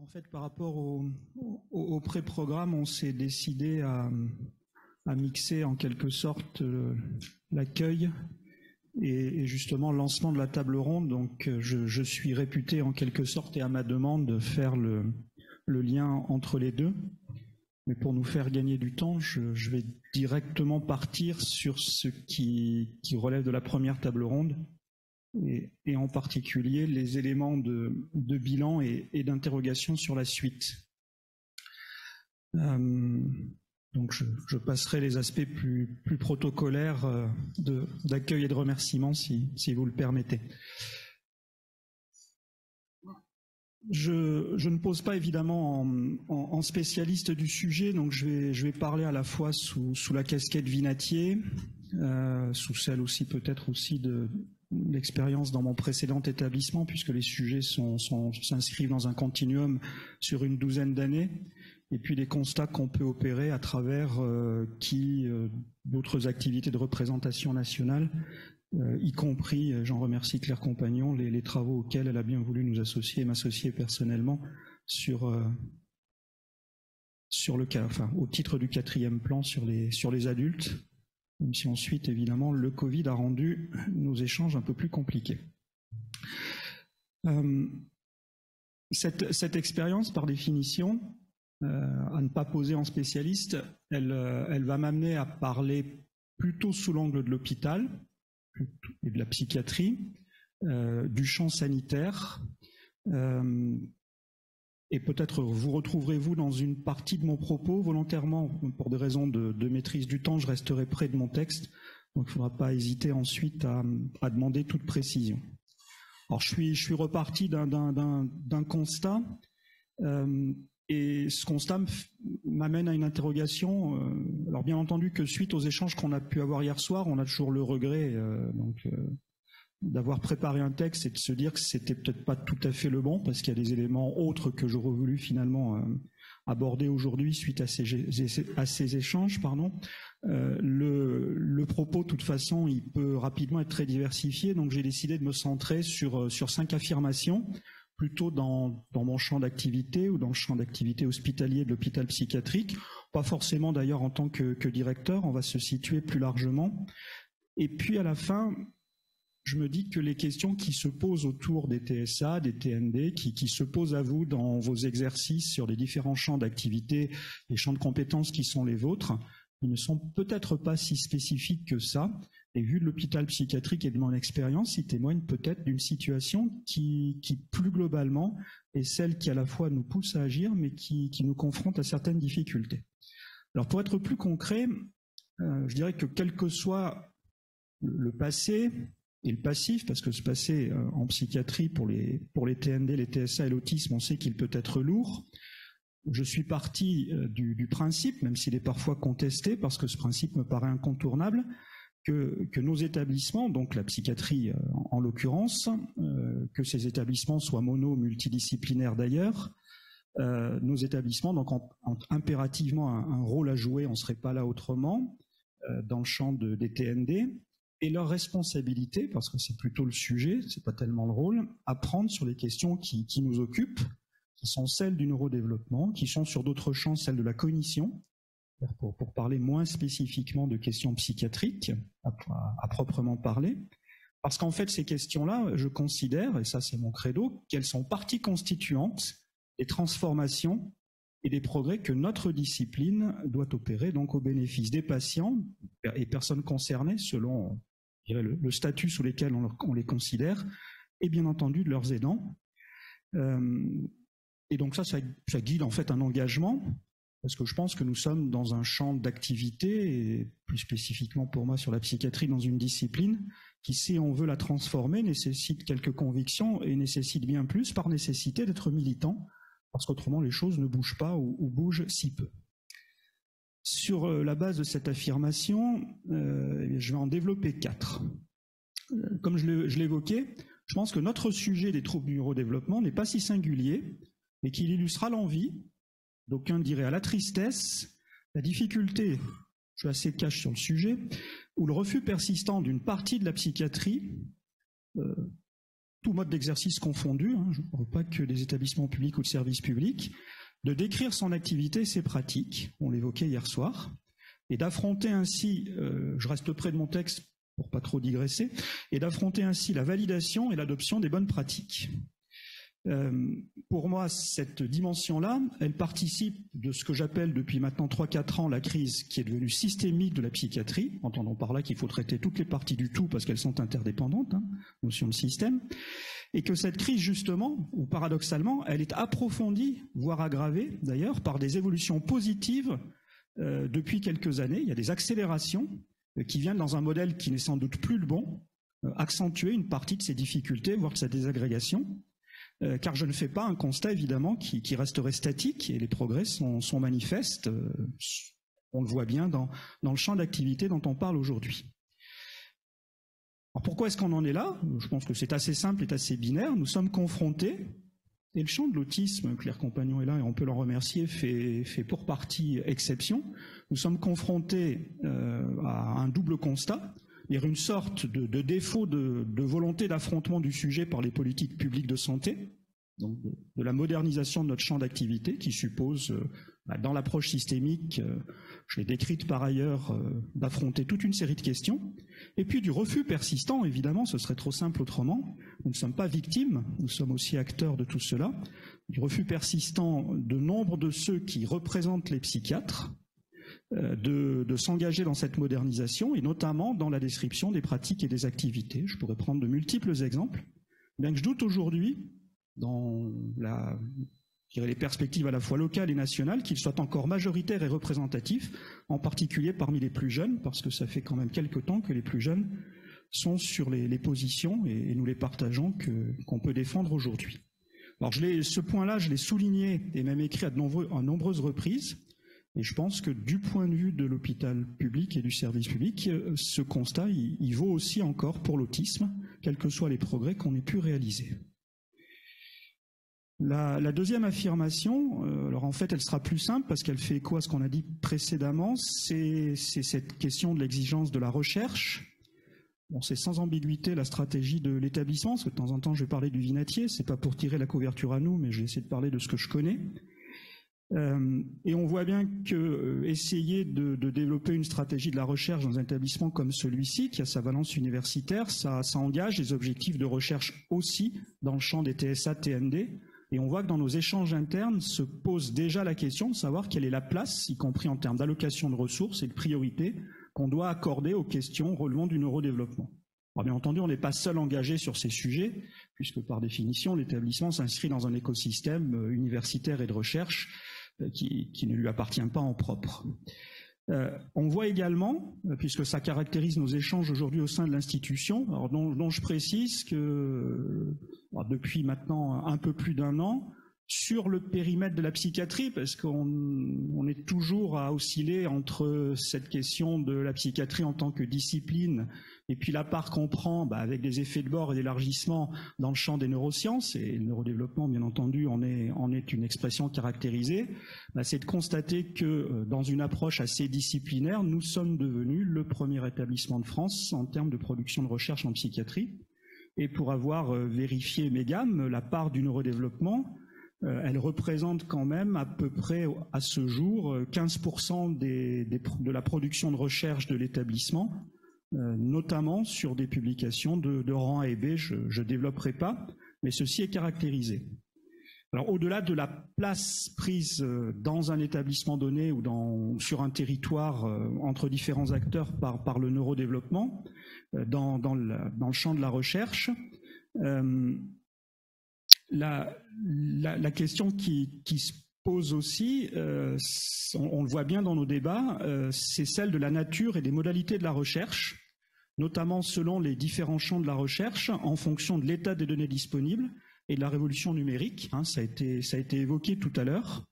En fait, par rapport au pré-programme, on s'est décidé à mixer en quelque sorte l'accueil et justement le lancement de la table ronde. Donc je suis réputé en quelque sorte et à ma demande de faire le lien entre les deux. Mais pour nous faire gagner du temps, je vais directement partir sur ce qui relève de la première table ronde et en particulier les éléments de bilan et d'interrogation sur la suite. Donc je passerai les aspects plus protocolaires d'accueil et de remerciement si vous le permettez. Je ne pose pas évidemment en spécialiste du sujet, donc je vais parler à la fois sous la casquette Vinatier, sous celle aussi peut-être aussi de l'expérience dans mon précédent établissement, puisque les sujets s'inscrivent dans un continuum sur une douzaine d'années, et puis les constats qu'on peut opérer à travers d'autres activités de représentation nationale, y compris, j'en remercie Claire Compagnon, les travaux auxquels elle a bien voulu nous associer et m'associer personnellement sur le cas, enfin au titre du 4e plan sur les adultes, même si ensuite évidemment le Covid a rendu nos échanges un peu plus compliqués. Cette expérience, par définition, à ne pas poser en spécialiste, elle va m'amener à parler plutôt sous l'angle de l'hôpital et de la psychiatrie, du champ sanitaire, et peut-être vous retrouverez-vous dans une partie de mon propos, volontairement, pour des raisons de maîtrise du temps, je resterai près de mon texte, donc il ne faudra pas hésiter ensuite à demander toute précision. Alors je suis reparti d'un constat, et ce constat m'amène à une interrogation. Alors bien entendu que suite aux échanges qu'on a pu avoir hier soir, on a toujours le regret d'avoir préparé un texte et de se dire que c'était peut-être pas tout à fait le bon, parce qu'il y a des éléments autres que j'aurais voulu finalement aborder aujourd'hui suite à ces échanges. Le propos, de toute façon, il peut rapidement être très diversifié, donc j'ai décidé de me centrer sur 5 affirmations, plutôt dans mon champ d'activité ou dans le champ d'activité hospitalier de l'hôpital psychiatrique, pas forcément d'ailleurs en tant que directeur, on va se situer plus largement. Et puis à la fin, je me dis que les questions qui se posent autour des TSA, des TND, qui se posent à vous dans vos exercices sur les différents champs d'activité, les champs de compétences qui sont les vôtres, ils ne sont peut-être pas si spécifiques que ça. Et vu de l'hôpital psychiatrique et de mon expérience, ils témoignent peut-être d'une situation qui plus globalement est celle qui à la fois nous pousse à agir, mais qui nous confronte à certaines difficultés. Alors pour être plus concret, je dirais que quel que soit le passé et le passif, parce que ce passé en psychiatrie pour les TND, les TSA et l'autisme, on sait qu'il peut être lourd. Je suis parti du principe, même s'il est parfois contesté, parce que ce principe me paraît incontournable, que nos établissements, donc la psychiatrie en l'occurrence, que ces établissements soient mono ou multidisciplinaires d'ailleurs, nos établissements donc ont impérativement un rôle à jouer, on ne serait pas là autrement, dans le champ des TND, et leur responsabilité, parce que c'est plutôt le sujet, c'est pas tellement le rôle, à prendre sur les questions qui nous occupent, qui sont celles du neurodéveloppement, qui sont sur d'autres champs celles de la cognition, pour parler moins spécifiquement de questions psychiatriques, à proprement parler. Parce qu'en fait, ces questions-là, je considère, et ça c'est mon credo, qu'elles sont partie constituante des transformations et des progrès que notre discipline doit opérer, donc au bénéfice des patients et personnes concernées, selon je dirais, le statut sous lequel on les considère, et bien entendu de leurs aidants. Et donc ça guide en fait un engagement, parce que je pense que nous sommes dans un champ d'activité, et plus spécifiquement pour moi sur la psychiatrie, dans une discipline qui, si on veut la transformer, nécessite quelques convictions et nécessite bien plus, par nécessité, d'être militant, parce qu'autrement les choses ne bougent pas ou bougent si peu. Sur la base de cette affirmation, je vais en développer 4. Comme je l'évoquais, je pense que notre sujet des troubles du neurodéveloppement n'est pas si singulier, mais qu'il illustrera l'envie, d'aucuns diraient à la tristesse, la difficulté, je suis assez cash sur le sujet, ou le refus persistant d'une partie de la psychiatrie, tout mode d'exercice confondu, hein, je ne parle pas que des établissements publics ou de services publics, de décrire son activité et ses pratiques, on l'évoquait hier soir, et d'affronter ainsi, je reste près de mon texte pour pas trop digresser, et d'affronter ainsi la validation et l'adoption des bonnes pratiques. Pour moi, cette dimension-là, elle participe de ce que j'appelle depuis maintenant 3-4 ans la crise qui est devenue systémique de la psychiatrie, entendons par là qu'il faut traiter toutes les parties du tout parce qu'elles sont interdépendantes, hein, notion de système, et que cette crise justement, ou paradoxalement, elle est approfondie, voire aggravée d'ailleurs, par des évolutions positives depuis quelques années. Il y a des accélérations qui viennent dans un modèle qui n'est sans doute plus le bon, accentuer une partie de ces difficultés, voire de sa désagrégation. Car je ne fais pas un constat évidemment qui resterait statique et les progrès sont manifestes, on le voit bien dans le champ d'activité dont on parle aujourd'hui. Alors pourquoi est-ce qu'on en est là? Je pense que c'est assez simple et assez binaire. Nous sommes confrontés, et le champ de l'autisme, Claire Compagnon est là et on peut l'en remercier, fait pour partie exception. Nous sommes confrontés à un double constat. Il y a une sorte de défaut de volonté d'affrontement du sujet par les politiques publiques de santé, donc de la modernisation de notre champ d'activité qui suppose, dans l'approche systémique, je l'ai décrite par ailleurs, d'affronter toute une série de questions, et puis du refus persistant, évidemment, ce serait trop simple autrement, nous ne sommes pas victimes, nous sommes aussi acteurs de tout cela, du refus persistant de nombre de ceux qui représentent les psychiatres, de s'engager dans cette modernisation et notamment dans la description des pratiques et des activités. Je pourrais prendre de multiples exemples, bien que je doute aujourd'hui, dans les perspectives à la fois locales et nationales, qu'ils soient encore majoritaires et représentatifs, en particulier parmi les plus jeunes, parce que ça fait quand même quelque temps que les plus jeunes sont sur les positions, et nous les partageons, qu'on peut défendre aujourd'hui. Alors ce point-là, je l'ai souligné et même écrit à nombreuses reprises, et je pense que du point de vue de l'hôpital public et du service public, ce constat, il vaut aussi encore pour l'autisme, quels que soient les progrès qu'on ait pu réaliser. La deuxième affirmation, alors en fait elle sera plus simple parce qu'elle fait écho à ce qu'on a dit précédemment, c'est cette question de l'exigence de la recherche. Bon, c'est sans ambiguïté la stratégie de l'établissement, parce que de temps en temps je vais parler du vinatier, c'est pas pour tirer la couverture à nous, mais je vais essayer de parler de ce que je connais. Et on voit bien que essayer de développer une stratégie de la recherche dans un établissement comme celui-ci, qui a sa valence universitaire, ça engage les objectifs de recherche aussi dans le champ des TSA-TND. Et on voit que dans nos échanges internes se pose déjà la question de savoir quelle est la place, y compris en termes d'allocation de ressources et de priorité, qu'on doit accorder aux questions relevant du neurodéveloppement. Alors bien entendu, on n'est pas seul engagé sur ces sujets, puisque par définition, l'établissement s'inscrit dans un écosystème universitaire et de recherche qui ne lui appartient pas en propre. On voit également, puisque ça caractérise nos échanges aujourd'hui au sein de l'institution, dont je précise que depuis maintenant un peu plus d'un an, sur le périmètre de la psychiatrie, parce qu'on est toujours à osciller entre cette question de la psychiatrie en tant que discipline et puis la part qu'on prend avec des effets de bord et d'élargissement dans le champ des neurosciences, et le neurodéveloppement bien entendu en est une expression caractérisée, c'est de constater que dans une approche assez disciplinaire, nous sommes devenus le premier établissement de France en termes de production de recherche en psychiatrie. Et pour avoir vérifié mes gammes, la part du neurodéveloppement, elle représente quand même à peu près à ce jour 15% de la production de recherche de l'établissement, notamment sur des publications de rang A et B, je ne développerai pas, mais ceci est caractérisé. Alors au-delà de la place prise dans un établissement donné ou sur un territoire entre différents acteurs par le neurodéveloppement, dans le champ de la recherche, la question qui se pose aussi, on le voit bien dans nos débats, c'est celle de la nature et des modalités de la recherche, notamment selon les différents champs de la recherche, en fonction de l'état des données disponibles et de la révolution numérique. Ça a été évoqué tout à l'heure.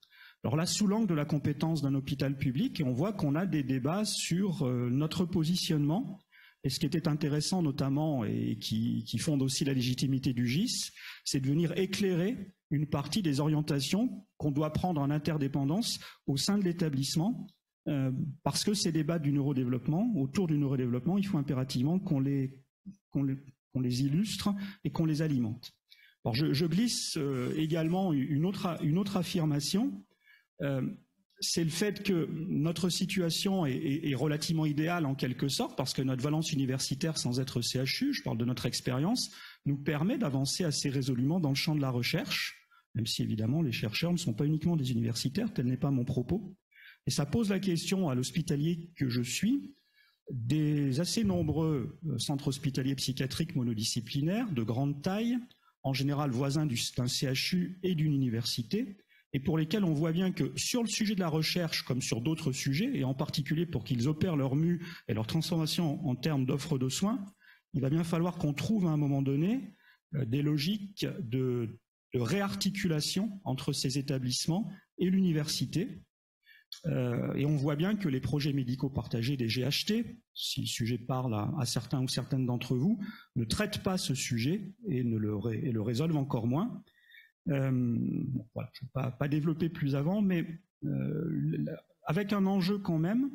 Alors là, sous l'angle de la compétence d'un hôpital public, on voit qu'on a des débats sur notre positionnement. Et ce qui était intéressant notamment et qui fonde aussi la légitimité du GIS, c'est de venir éclairer une partie des orientations qu'on doit prendre en interdépendance au sein de l'établissement, parce que ces débats du neurodéveloppement, autour du neurodéveloppement, il faut impérativement qu'on qu'on les illustre et qu'on les alimente. Alors je glisse également une autre affirmation, c'est le fait que notre situation est relativement idéale en quelque sorte, parce que notre valence universitaire sans être CHU, je parle de notre expérience, nous permet d'avancer assez résolument dans le champ de la recherche, même si évidemment les chercheurs ne sont pas uniquement des universitaires, tel n'est pas mon propos. Et ça pose la question à l'hospitalier que je suis, des assez nombreux centres hospitaliers psychiatriques monodisciplinaires de grande taille, en général voisins d'un CHU et d'une université, et pour lesquels on voit bien que sur le sujet de la recherche, comme sur d'autres sujets, et en particulier pour qu'ils opèrent leur mue et leur transformation en termes d'offres de soins, il va bien falloir qu'on trouve à un moment donné des logiques de réarticulation entre ces établissements et l'université. Et on voit bien que les projets médicaux partagés des GHT, si le sujet parle à certains ou certaines d'entre vous, ne traitent pas ce sujet et le résolvent encore moins. Voilà, je ne vais pas développer plus avant, mais avec un enjeu quand même,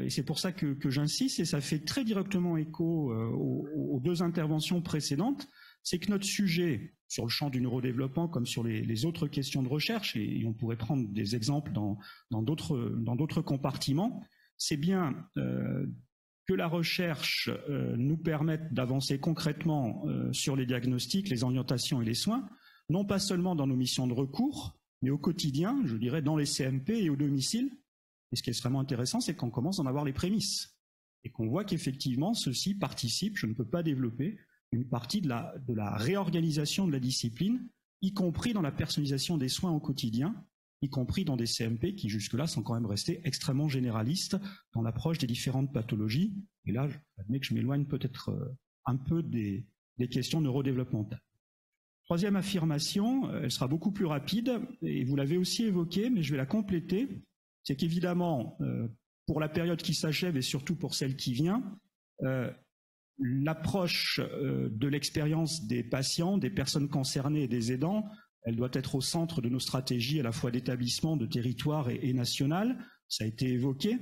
et c'est pour ça que j'insiste, et ça fait très directement écho aux deux interventions précédentes, c'est que notre sujet, sur le champ du neurodéveloppement comme sur les autres questions de recherche, et on pourrait prendre des exemples dans d'autres compartiments, c'est bien que la recherche nous permette d'avancer concrètement sur les diagnostics, les orientations et les soins, non pas seulement dans nos missions de recours, mais au quotidien, je dirais dans les CMP et au domicile. Et ce qui est extrêmement intéressant, c'est qu'on commence à en avoir les prémices et qu'on voit qu'effectivement, ceci participe, je ne peux pas développer, une partie de la réorganisation de la discipline, y compris dans la personnalisation des soins au quotidien, y compris dans des CMP qui jusque-là sont quand même restés extrêmement généralistes dans l'approche des différentes pathologies. Et là, j'admets que je m'éloigne peut-être un peu des questions neurodéveloppementales. Troisième affirmation, elle sera beaucoup plus rapide, et vous l'avez aussi évoquée, mais je vais la compléter, c'est qu'évidemment, pour la période qui s'achève et surtout pour celle qui vient, l'approche de l'expérience des patients, des personnes concernées et des aidants, elle doit être au centre de nos stratégies à la fois d'établissement, de territoire et national, ça a été évoqué,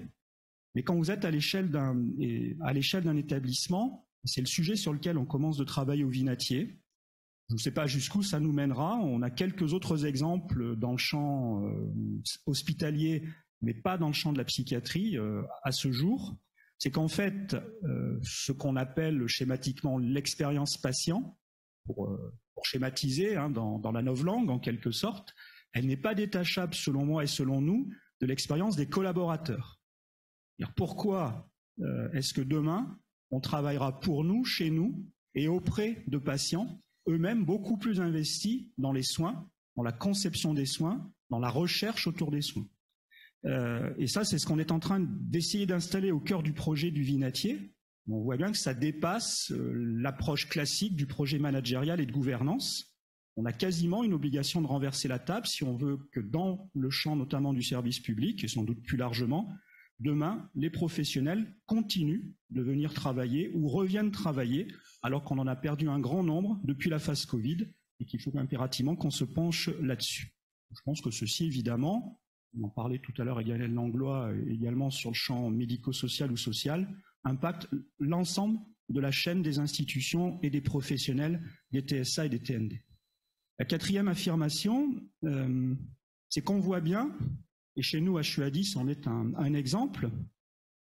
mais quand vous êtes à l'échelle d'un établissement, c'est le sujet sur lequel on commence de travailler au Vinatier. Je ne sais pas jusqu'où ça nous mènera. On a quelques autres exemples dans le champ hospitalier, mais pas dans le champ de la psychiatrie à ce jour. C'est qu'en fait, ce qu'on appelle schématiquement l'expérience patient, pour schématiser dans la novlangue en quelque sorte, elle n'est pas détachable selon moi et selon nous de l'expérience des collaborateurs. Pourquoi est-ce que demain, on travaillera pour nous, chez nous et auprès de patients eux-mêmes beaucoup plus investis dans les soins, dans la conception des soins, dans la recherche autour des soins. Et ça, c'est ce qu'on est en train d'essayer d'installer au cœur du projet du Vinatier. On voit bien que ça dépasse l'approche classique du projet managérial et de gouvernance. On a quasiment une obligation de renverser la table si on veut que dans le champ notamment du service public, et sans doute plus largement, demain, les professionnels continuent de venir travailler ou reviennent travailler alors qu'on en a perdu un grand nombre depuis la phase Covid et qu'il faut impérativement qu'on se penche là-dessus. Je pense que ceci, évidemment, on en parlait tout à l'heure avec Gaël Langlois, également sur le champ médico-social ou social, impacte l'ensemble de la chaîne des institutions et des professionnels des TSA et des TND. La quatrième affirmation, c'est qu'on voit bien, et chez nous, HUADIS en est un exemple,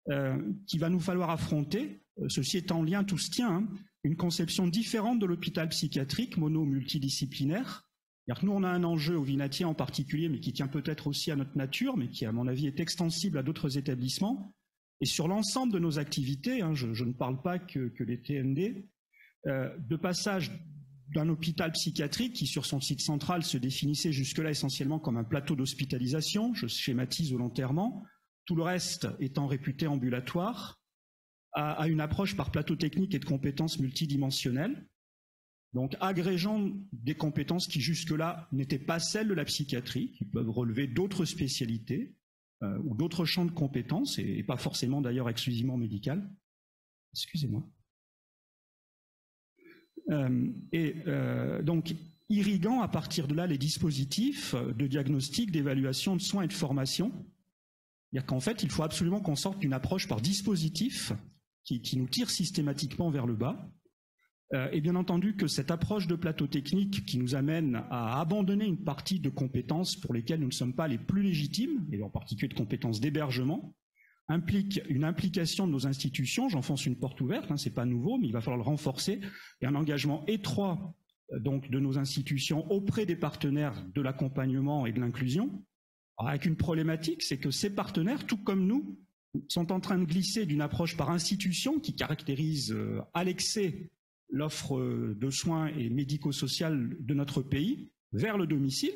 qu'il va nous falloir affronter, ceci est en lien, tout se tient, une conception différente de l'hôpital psychiatrique, mono-multidisciplinaire. Nous, on a un enjeu au Vinatier en particulier, mais qui tient peut-être aussi à notre nature, mais qui, à mon avis, est extensible à d'autres établissements. Et sur l'ensemble de nos activités, je ne parle pas que les TND, de passage d'un hôpital psychiatrique qui, sur son site central, se définissait jusque-là essentiellement comme un plateau d'hospitalisation, je schématise volontairement, tout le reste étant réputé ambulatoire, à une approche par plateau technique et de compétences multidimensionnelles, donc agrégeant des compétences qui jusque-là n'étaient pas celles de la psychiatrie, qui peuvent relever d'autres spécialités ou d'autres champs de compétences, et pas forcément d'ailleurs exclusivement médicales. Excusez-moi. Donc, irriguant à partir de là les dispositifs de diagnostic, d'évaluation, de soins et de formation. C'est-à-dire qu'en fait, il faut absolument qu'on sorte d'une approche par dispositif qui nous tire systématiquement vers le bas, Et bien entendu que cette approche de plateau technique qui nous amène à abandonner une partie de compétences pour lesquelles nous ne sommes pas les plus légitimes, et en particulier de compétences d'hébergement, implique une implication de nos institutions, j'enfonce une porte ouverte, hein, c'est pas nouveau, mais il va falloir le renforcer, et un engagement étroit donc de nos institutions auprès des partenaires de l'accompagnement et de l'inclusion, avec une problématique, c'est que ces partenaires, tout comme nous, sont en train de glisser d'une approche par institution qui caractérise à l'excès l'offre de soins et médico-sociale de notre pays vers le domicile,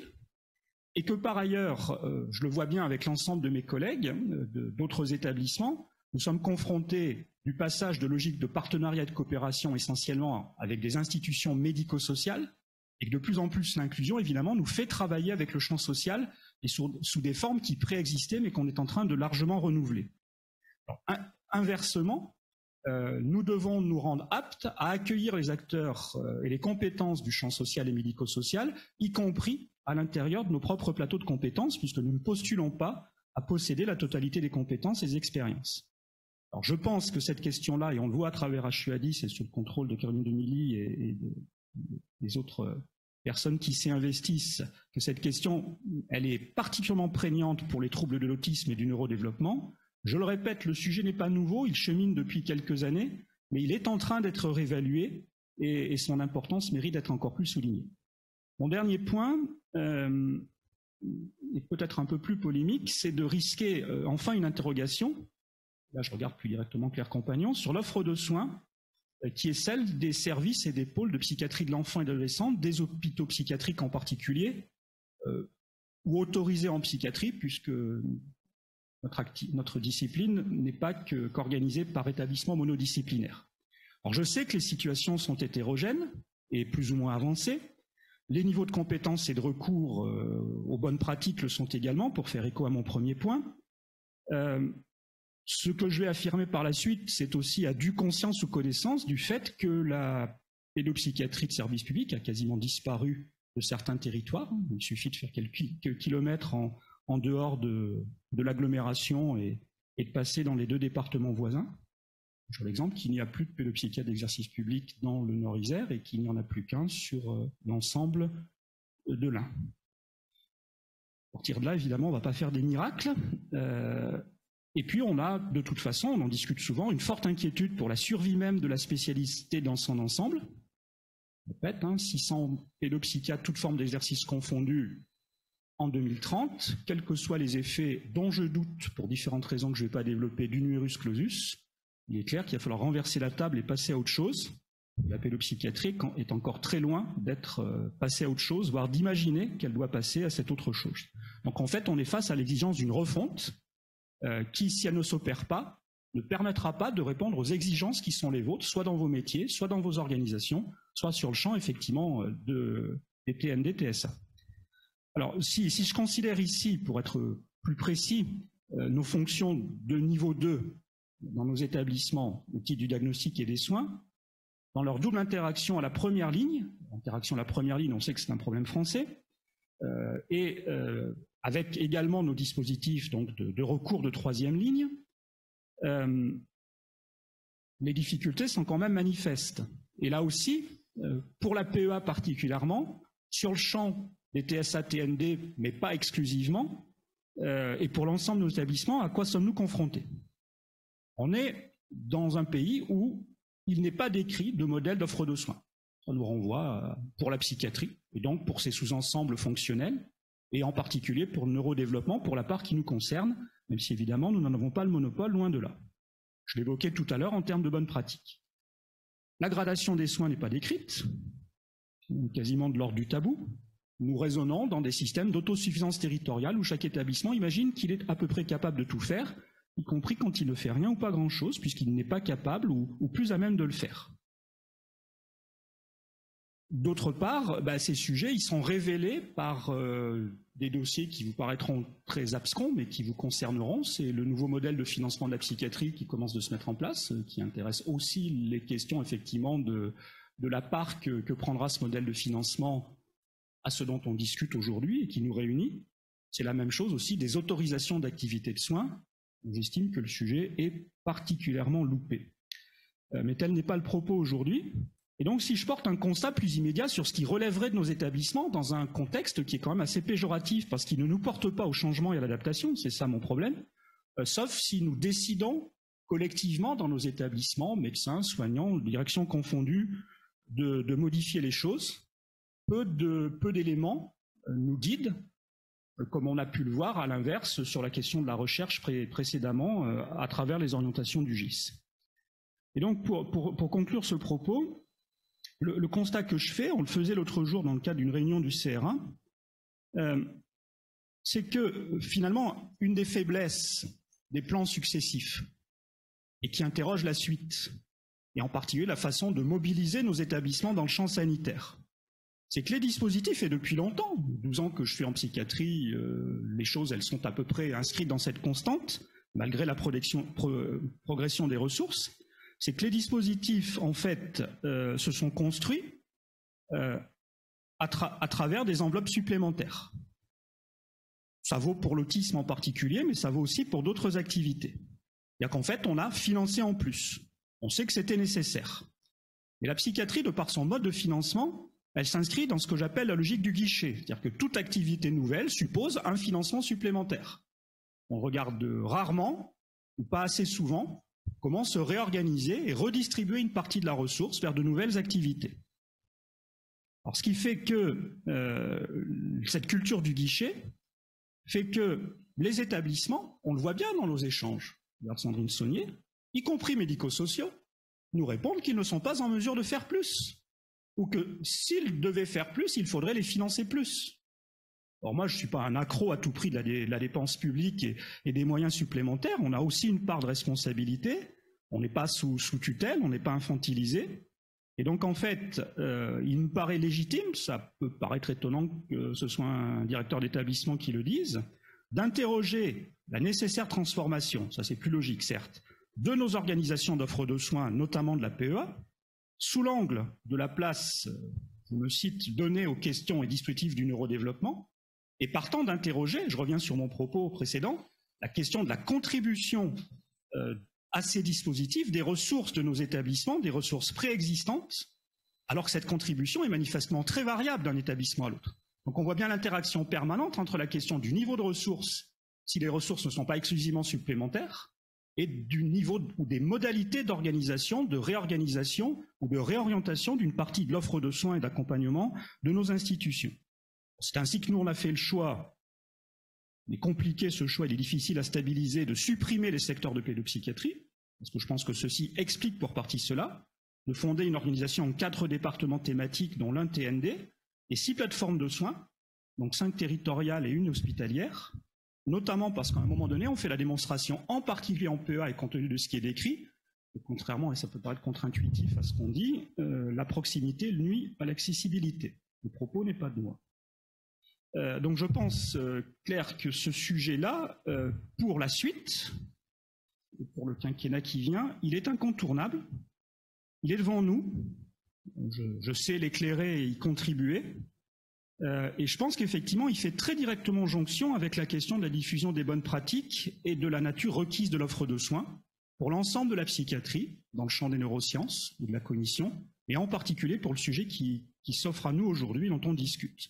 et que par ailleurs, je le vois bien avec l'ensemble de mes collègues d'autres établissements, nous sommes confrontés du passage de logique de partenariat et de coopération essentiellement avec des institutions médico-sociales, et que de plus en plus l'inclusion, évidemment, nous fait travailler avec le champ social et sous des formes qui préexistaient mais qu'on est en train de largement renouveler. Alors, inversement, nous devons nous rendre aptes à accueillir les acteurs et les compétences du champ social et médico-social, y compris à l'intérieur de nos propres plateaux de compétences, puisque nous ne postulons pas à posséder la totalité des compétences et des expériences. Alors je pense que cette question-là, et on le voit à travers HUADIS et sous le contrôle de Caroline Demilly et des autres personnes qui s'y investissent, que cette question, elle est particulièrement prégnante pour les troubles de l'autisme et du neurodéveloppement. Je le répète, le sujet n'est pas nouveau, il chemine depuis quelques années, mais il est en train d'être réévalué et son importance mérite d'être encore plus soulignée. Mon dernier point, est peut-être un peu plus polémique, c'est de risquer enfin une interrogation, là je regarde plus directement Claire Compagnon, sur l'offre de soins qui est celle des services et des pôles de psychiatrie de l'enfant et de l'adolescent, des hôpitaux psychiatriques en particulier, ou autorisés en psychiatrie, puisque notre discipline n'est pas qu'organisée par établissement monodisciplinaire. Alors je sais que les situations sont hétérogènes et plus ou moins avancées. Les niveaux de compétences et de recours aux bonnes pratiques le sont également, pour faire écho à mon premier point. Ce que je vais affirmer par la suite, c'est aussi à due conscience ou connaissance du fait que la pédopsychiatrie de service public a quasiment disparu de certains territoires. Il suffit de faire quelques kilomètres en dehors de l'agglomération et de passer dans les deux départements voisins. Sur l'exemple qu'il n'y a plus de pédopsychiatre d'exercice public dans le Nord-Isère et qu'il n'y en a plus qu'un sur l'ensemble de l'Ain. Pour partir de là, évidemment, on ne va pas faire des miracles. Et puis on a, de toute façon, on en discute souvent, une forte inquiétude pour la survie même de la spécialité dans son ensemble. Je répète, 600 pédopsychiatres, toutes formes d'exercice confondus en 2030, quels que soient les effets dont je doute, pour différentes raisons que je ne vais pas développer, du numerus clausus, il est clair qu'il va falloir renverser la table et passer à autre chose. La pédopsychiatrie est encore très loin d'être passée à autre chose, voire d'imaginer qu'elle doit passer à cette autre chose. Donc en fait, on est face à l'exigence d'une refonte qui, si elle ne s'opère pas, ne permettra pas de répondre aux exigences qui sont les vôtres, soit dans vos métiers, soit dans vos organisations, soit sur le champ, effectivement, des TND, TSA. Alors, si je considère ici, pour être plus précis, nos fonctions de niveau 2 dans nos établissements au titre du diagnostic et des soins, dans leur double interaction à la première ligne, interaction à la première ligne, on sait que c'est un problème français, avec également nos dispositifs donc, de recours de troisième ligne, les difficultés sont quand même manifestes. Et là aussi, pour la PEA particulièrement, sur le champ des TSA, TND, mais pas exclusivement, et pour l'ensemble de nos établissements, à quoi sommes-nous confrontés? On est dans un pays où il n'est pas décrit de modèle d'offre de soins. Ça nous renvoie pour la psychiatrie, et donc pour ses sous-ensembles fonctionnels, et en particulier pour le neurodéveloppement, pour la part qui nous concerne, même si évidemment nous n'en avons pas le monopole, loin de là. Je l'évoquais tout à l'heure en termes de bonnes pratiques. La gradation des soins n'est pas décrite, quasiment de l'ordre du tabou. Nous raisonnons dans des systèmes d'autosuffisance territoriale où chaque établissement imagine qu'il est à peu près capable de tout faire, y compris quand il ne fait rien ou pas grand-chose, puisqu'il n'est pas capable ou plus à même de le faire. D'autre part, ces sujets ils sont révélés par des dossiers qui vous paraîtront très abscons, mais qui vous concerneront. C'est le nouveau modèle de financement de la psychiatrie qui commence de se mettre en place, qui intéresse aussi les questions effectivement de la part que prendra ce modèle de financement à ce dont on discute aujourd'hui et qui nous réunit. C'est la même chose aussi des autorisations d'activités de soins. J'estime que le sujet est particulièrement loupé. Mais tel n'est pas le propos aujourd'hui. Et donc, si je porte un constat plus immédiat sur ce qui relèverait de nos établissements dans un contexte qui est quand même assez péjoratif parce qu'il ne nous porte pas au changement et à l'adaptation, c'est ça mon problème, sauf si nous décidons collectivement dans nos établissements, médecins, soignants, directions confondues, de modifier les choses. Peu d'éléments nous guident, comme on a pu le voir à l'inverse sur la question de la recherche précédemment à travers les orientations du GIS. Et donc pour conclure ce propos, le constat que je fais, on le faisait l'autre jour dans le cadre d'une réunion du CR1, c'est que finalement une des faiblesses des plans successifs et qui interroge la suite, et en particulier la façon de mobiliser nos établissements dans le champ sanitaire, c'est que les dispositifs, et depuis longtemps, 12 ans que je suis en psychiatrie, les choses elles sont à peu près inscrites dans cette constante, malgré la progression des ressources, c'est que les dispositifs en fait se sont construits à travers des enveloppes supplémentaires. Ça vaut pour l'autisme en particulier, mais ça vaut aussi pour d'autres activités. C'est-à-dire qu'en fait, on a financé en plus. On sait que c'était nécessaire. Et la psychiatrie, de par son mode de financement, elle s'inscrit dans ce que j'appelle la logique du guichet. C'est-à-dire que toute activité nouvelle suppose un financement supplémentaire. On regarde rarement, ou pas assez souvent, comment se réorganiser et redistribuer une partie de la ressource vers de nouvelles activités. Alors, ce qui fait que cette culture du guichet fait que les établissements, on le voit bien dans nos échanges, regarde Sandrine Saunier, y compris médico-sociaux, nous répondent qu'ils ne sont pas en mesure de faire plus. Ou que s'ils devaient faire plus, il faudrait les financer plus. Alors moi, je ne suis pas un accro à tout prix de la dépense publique et des moyens supplémentaires. On a aussi une part de responsabilité. On n'est pas sous tutelle, on n'est pas infantilisé. Et donc en fait, il nous paraît légitime, ça peut paraître étonnant que ce soit un directeur d'établissement qui le dise, d'interroger la nécessaire transformation, ça c'est plus logique certes, de nos organisations d'offres de soins, notamment de la PEA, sous l'angle de la place, je le cite, donnée aux questions et dispositifs du neurodéveloppement, et partant d'interroger, je reviens sur mon propos précédent, la question de la contribution à ces dispositifs des ressources de nos établissements, des ressources préexistantes, alors que cette contribution est manifestement très variable d'un établissement à l'autre. Donc on voit bien l'interaction permanente entre la question du niveau de ressources, si les ressources ne sont pas exclusivement supplémentaires, et du niveau ou des modalités d'organisation, de réorganisation ou de réorientation d'une partie de l'offre de soins et d'accompagnement de nos institutions. C'est ainsi que nous on a fait le choix, il est compliqué ce choix, il est difficile à stabiliser, de supprimer les secteurs de pédopsychiatrie, parce que je pense que ceci explique pour partie cela, de fonder une organisation en 4 départements thématiques, dont l'un TND, et 6 plateformes de soins, donc 5 territoriales et 1 hospitalière, notamment parce qu'à un moment donné, on fait la démonstration, en particulier en PEA et compte tenu de ce qui est décrit, et contrairement, et ça peut paraître contre-intuitif à ce qu'on dit, la proximité nuit à l'accessibilité. Le propos n'est pas de moi. Donc je pense, Claire, que ce sujet-là, pour la suite, et pour le quinquennat qui vient, il est incontournable, il est devant nous, je sais l'éclairer et y contribuer, et je pense qu'effectivement, il fait très directement jonction avec la question de la diffusion des bonnes pratiques et de la nature requise de l'offre de soins pour l'ensemble de la psychiatrie, dans le champ des neurosciences ou de la cognition, et en particulier pour le sujet qui s'offre à nous aujourd'hui, dont on discute.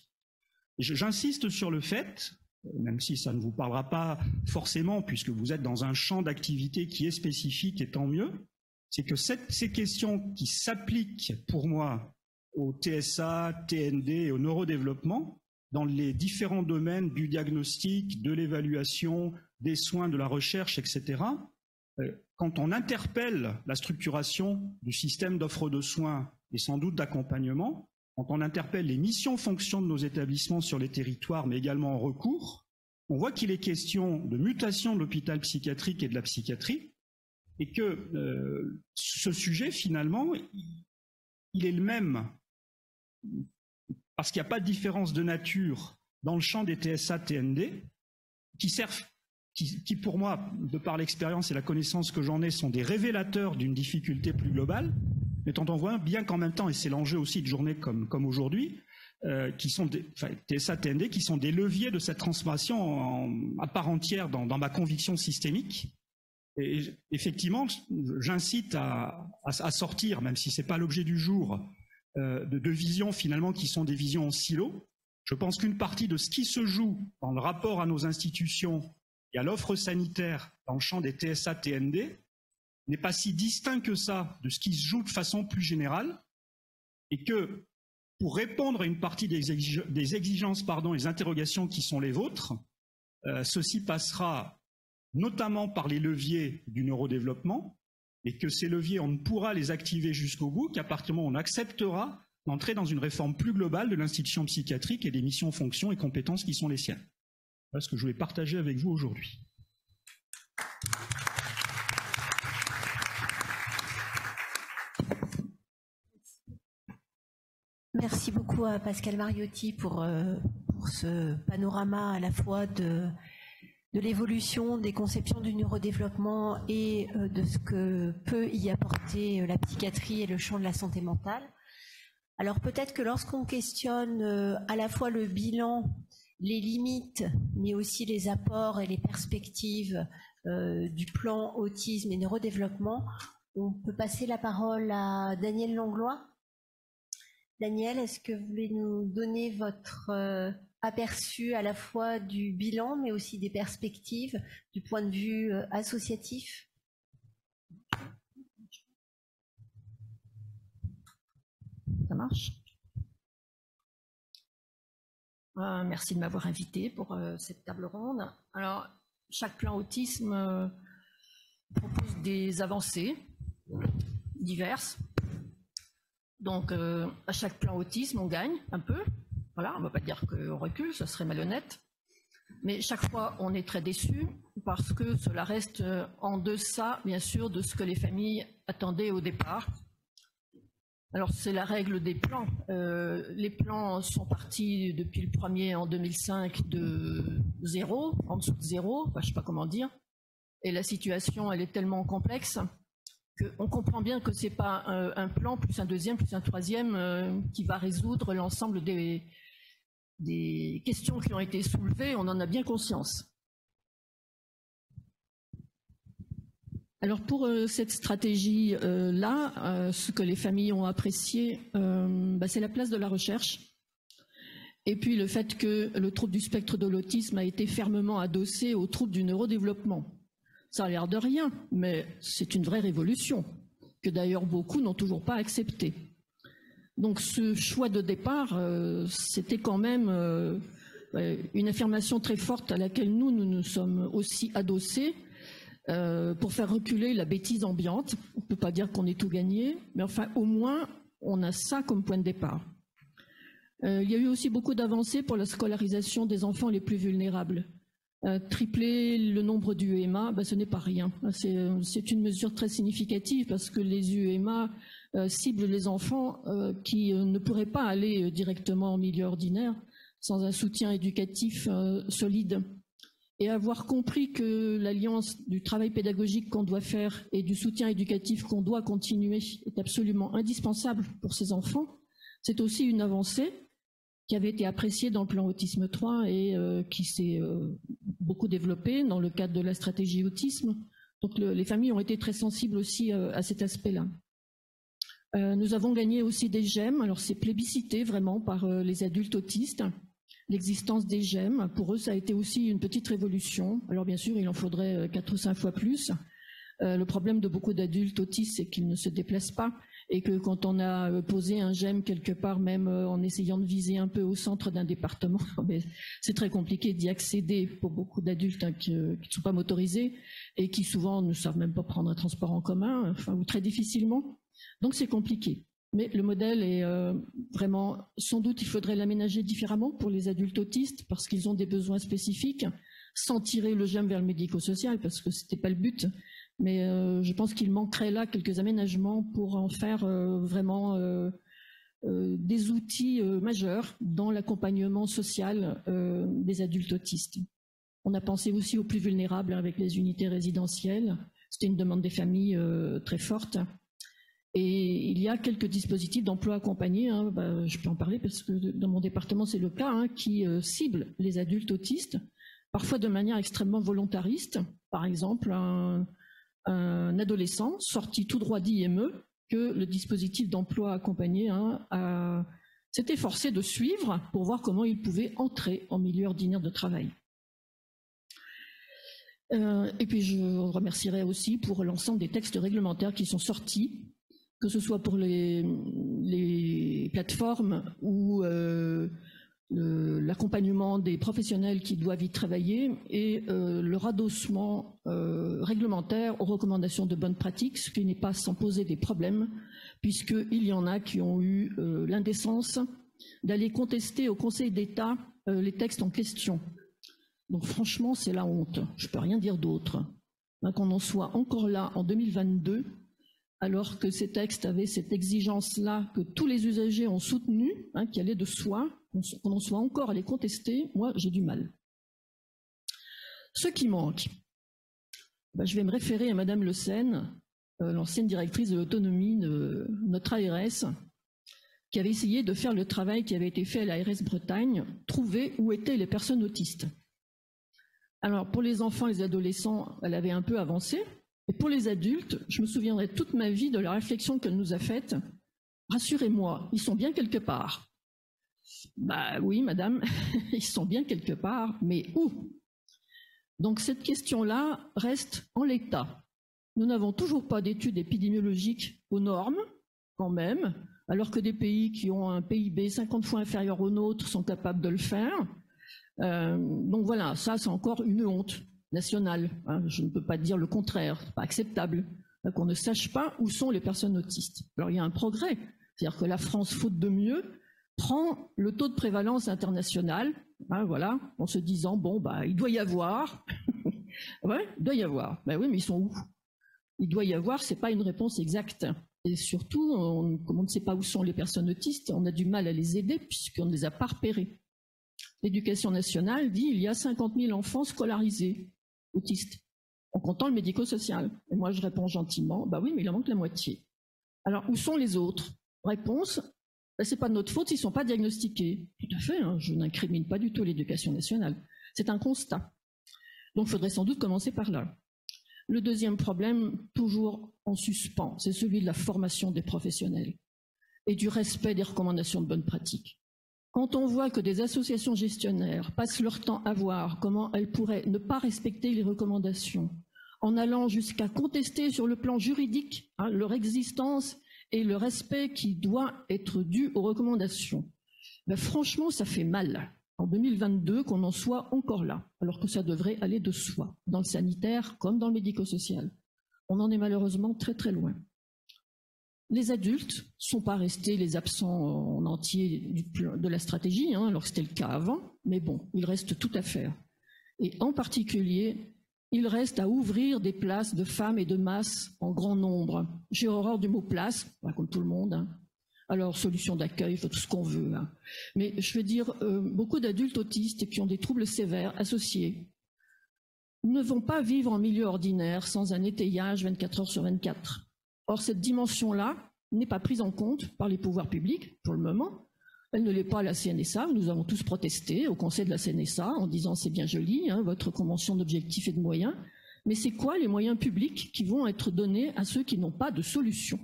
J'insiste sur le fait, même si ça ne vous parlera pas forcément, puisque vous êtes dans un champ d'activité qui est spécifique, et tant mieux, c'est que ces questions qui s'appliquent pour moi au TSA, TND et au neurodéveloppement, dans les différents domaines du diagnostic, de l'évaluation, des soins, de la recherche, etc., quand on interpelle la structuration du système d'offre de soins et sans doute d'accompagnement, quand on interpelle les missions-fonctions de nos établissements sur les territoires, mais également en recours, on voit qu'il est question de mutation de l'hôpital psychiatrique et de la psychiatrie, et que ce sujet, finalement, il est le même, parce qu'il n'y a pas de différence de nature dans le champ des TSA-TND, qui pour moi, de par l'expérience et la connaissance que j'en ai, sont des révélateurs d'une difficulté plus globale, mais tant on voit bien qu'en même temps, et c'est l'enjeu aussi de journées comme aujourd'hui, qui sont TSA-TND, qui sont des leviers de cette transformation à part entière dans ma conviction systémique. Et effectivement, j'incite à sortir, même si ce n'est pas l'objet du jour, de visions finalement qui sont des visions en silo. Je pense qu'une partie de ce qui se joue dans le rapport à nos institutions et à l'offre sanitaire dans le champ des TSA-TND n'est pas si distinct que ça de ce qui se joue de façon plus générale, et que pour répondre à une partie des exigences et des interrogations qui sont les vôtres, ceci passera notamment par les leviers du neurodéveloppement, et que ces leviers, on ne pourra les activer jusqu'au bout qu'à partir du moment où on acceptera d'entrer dans une réforme plus globale de l'institution psychiatrique et des missions, fonctions et compétences qui sont les siennes. Voilà ce que je voulais partager avec vous aujourd'hui. Merci beaucoup à Pascal Mariotti pour ce panorama à la fois de l'évolution des conceptions du neurodéveloppement et de ce que peut y apporter la psychiatrie et le champ de la santé mentale. Alors peut-être que lorsqu'on questionne à la fois le bilan, les limites, mais aussi les apports et les perspectives du plan autisme et neurodéveloppement, on peut passer la parole à Daniel Langlois. Daniel, est-ce que vous voulez nous donner votre aperçu à la fois du bilan, mais aussi des perspectives du point de vue associatif? Ça marche. Merci de m'avoir invité pour cette table ronde. Alors, chaque plan autisme propose des avancées diverses. Donc, à chaque plan autisme, on gagne un peu. Voilà, on ne va pas dire qu'on recule, ça serait malhonnête. Mais chaque fois, on est très déçu parce que cela reste en deçà, bien sûr, de ce que les familles attendaient au départ. Alors, c'est la règle des plans. Les plans sont partis depuis le premier en 2005 de 0, en dessous de 0, enfin, je ne sais pas comment dire. Et la situation, elle est tellement complexe qu'on comprend bien que ce n'est pas un plan plus un deuxième plus un troisième qui va résoudre l'ensemble des questions qui ont été soulevées, on en a bien conscience. Alors pour cette stratégie-là, ce que les familles ont apprécié, c'est la place de la recherche et puis le fait que le trouble du spectre de l'autisme a été fermement adossé au trouble du neurodéveloppement. Ça a l'air de rien, mais c'est une vraie révolution, que d'ailleurs beaucoup n'ont toujours pas accepté. Donc ce choix de départ, c'était quand même une affirmation très forte à laquelle nous nous sommes aussi adossés pour faire reculer la bêtise ambiante. On ne peut pas dire qu'on ait tout gagné, mais enfin au moins on a ça comme point de départ. Il y a eu aussi beaucoup d'avancées pour la scolarisation des enfants les plus vulnérables. Tripler le nombre d'UEMA, ce n'est pas rien. C'est une mesure très significative parce que les UEMA ciblent les enfants qui ne pourraient pas aller directement en milieu ordinaire sans un soutien éducatif solide. Et avoir compris que l'alliance du travail pédagogique qu'on doit faire et du soutien éducatif qu'on doit continuer est absolument indispensable pour ces enfants, c'est aussi une avancée qui avait été appréciée dans le plan Autisme 3 et qui s'est beaucoup développée dans le cadre de la stratégie autisme. Donc les familles ont été très sensibles aussi à cet aspect-là. Nous avons gagné aussi des GEM, alors c'est plébiscité vraiment par les adultes autistes. L'existence des GEM, pour eux, ça a été aussi une petite révolution. Alors bien sûr, il en faudrait 4 ou 5 fois plus. Le problème de beaucoup d'adultes autistes, c'est qu'ils ne se déplacent pas et que quand on a posé un GEM quelque part, même en essayant de viser un peu au centre d'un département, c'est très compliqué d'y accéder pour beaucoup d'adultes qui ne sont pas motorisés et qui souvent ne savent même pas prendre un transport en commun, ou très difficilement. Donc c'est compliqué. Mais le modèle est vraiment, sans doute, il faudrait l'aménager différemment pour les adultes autistes parce qu'ils ont des besoins spécifiques, sans tirer le GEM vers le médico-social parce que ce n'était pas le but. Mais je pense qu'il manquerait là quelques aménagements pour en faire vraiment des outils majeurs dans l'accompagnement social des adultes autistes. On a pensé aussi aux plus vulnérables avec les unités résidentielles. C'était une demande des familles très forte. Et il y a quelques dispositifs d'emploi accompagnés, je peux en parler parce que dans mon département c'est le cas, qui ciblent les adultes autistes, parfois de manière extrêmement volontariste. Par exemple, un adolescent sorti tout droit d'IME que le dispositif d'emploi accompagné s'est efforcé de suivre pour voir comment il pouvait entrer en milieu ordinaire de travail. Et puis je remercierai aussi pour l'ensemble des textes réglementaires qui sont sortis, que ce soit pour les plateformes ou l'accompagnement des professionnels qui doivent y travailler et le radossement réglementaire aux recommandations de bonnes pratiques, ce qui n'est pas sans poser des problèmes, puisqu'il y en a qui ont eu l'indécence d'aller contester au Conseil d'État les textes en question. Donc franchement, c'est la honte. Je ne peux rien dire d'autre. Qu'on en soit encore là en 2022, alors que ces textes avaient cette exigence-là que tous les usagers ont soutenue, qui allait de soi, qu'on en soit encore à les contester, moi j'ai du mal. Ce qui manque, je vais me référer à Madame Le Sen, l'ancienne directrice de l'autonomie de notre ARS, qui avait essayé de faire le travail qui avait été fait à l'ARS Bretagne, trouver où étaient les personnes autistes. Alors pour les enfants et les adolescents, elle avait un peu avancé, et pour les adultes, je me souviendrai toute ma vie de la réflexion qu'elle nous a faite. Rassurez-moi, ils sont bien quelque part. Bah oui, madame, ils sont bien quelque part, mais où? Donc cette question-là reste en l'état. Nous n'avons toujours pas d'études épidémiologiques aux normes, quand même, alors que des pays qui ont un PIB 50 fois inférieur au nôtre sont capables de le faire. Donc voilà, ça c'est encore une honte nationale. Je ne peux pas dire le contraire, c'est pas acceptable qu'on ne sache pas où sont les personnes autistes. Alors il y a un progrès, c'est-à-dire que la France, faute de mieux, prend le taux de prévalence international, voilà, en se disant bon il doit y avoir, ouais, il doit y avoir. Ben oui, mais ils sont où? Il doit y avoir, c'est pas une réponse exacte. Et surtout, comme on ne sait pas où sont les personnes autistes, on a du mal à les aider puisqu'on ne les a pas repérés. L'éducation nationale dit qu'il y a 50 000 enfants scolarisés autistes, en comptant le médico-social. Et moi, je réponds gentiment, bah oui, mais il en manque la moitié. Alors, où sont les autres? Réponse, c'est pas de notre faute s'ils ne sont pas diagnostiqués. Tout à fait, je n'incrimine pas du tout l'éducation nationale. C'est un constat. Donc, il faudrait sans doute commencer par là. Le deuxième problème, toujours en suspens, c'est celui de la formation des professionnels et du respect des recommandations de bonne pratique. Quand on voit que des associations gestionnaires passent leur temps à voir comment elles pourraient ne pas respecter les recommandations, en allant jusqu'à contester sur le plan juridique leur existence et le respect qui doit être dû aux recommandations, franchement, ça fait mal en 2022 qu'on en soit encore là, alors que ça devrait aller de soi, dans le sanitaire comme dans le médico-social. On en est malheureusement très très loin. Les adultes ne sont pas restés les absents en entier de la stratégie, alors que c'était le cas avant, mais bon, il reste tout à faire. Et en particulier, il reste à ouvrir des places de femmes et de masse en grand nombre. J'ai horreur du mot place, comme tout le monde. Alors, solution d'accueil, tout ce qu'on veut. Mais je veux dire, beaucoup d'adultes autistes qui ont des troubles sévères associés ne vont pas vivre en milieu ordinaire sans un étayage 24 heures sur 24. Or, cette dimension-là n'est pas prise en compte par les pouvoirs publics pour le moment. Elle ne l'est pas à la CNSA. Nous avons tous protesté au conseil de la CNSA en disant c'est bien joli, votre convention d'objectifs et de moyens, mais c'est quoi les moyens publics qui vont être donnés à ceux qui n'ont pas de solution?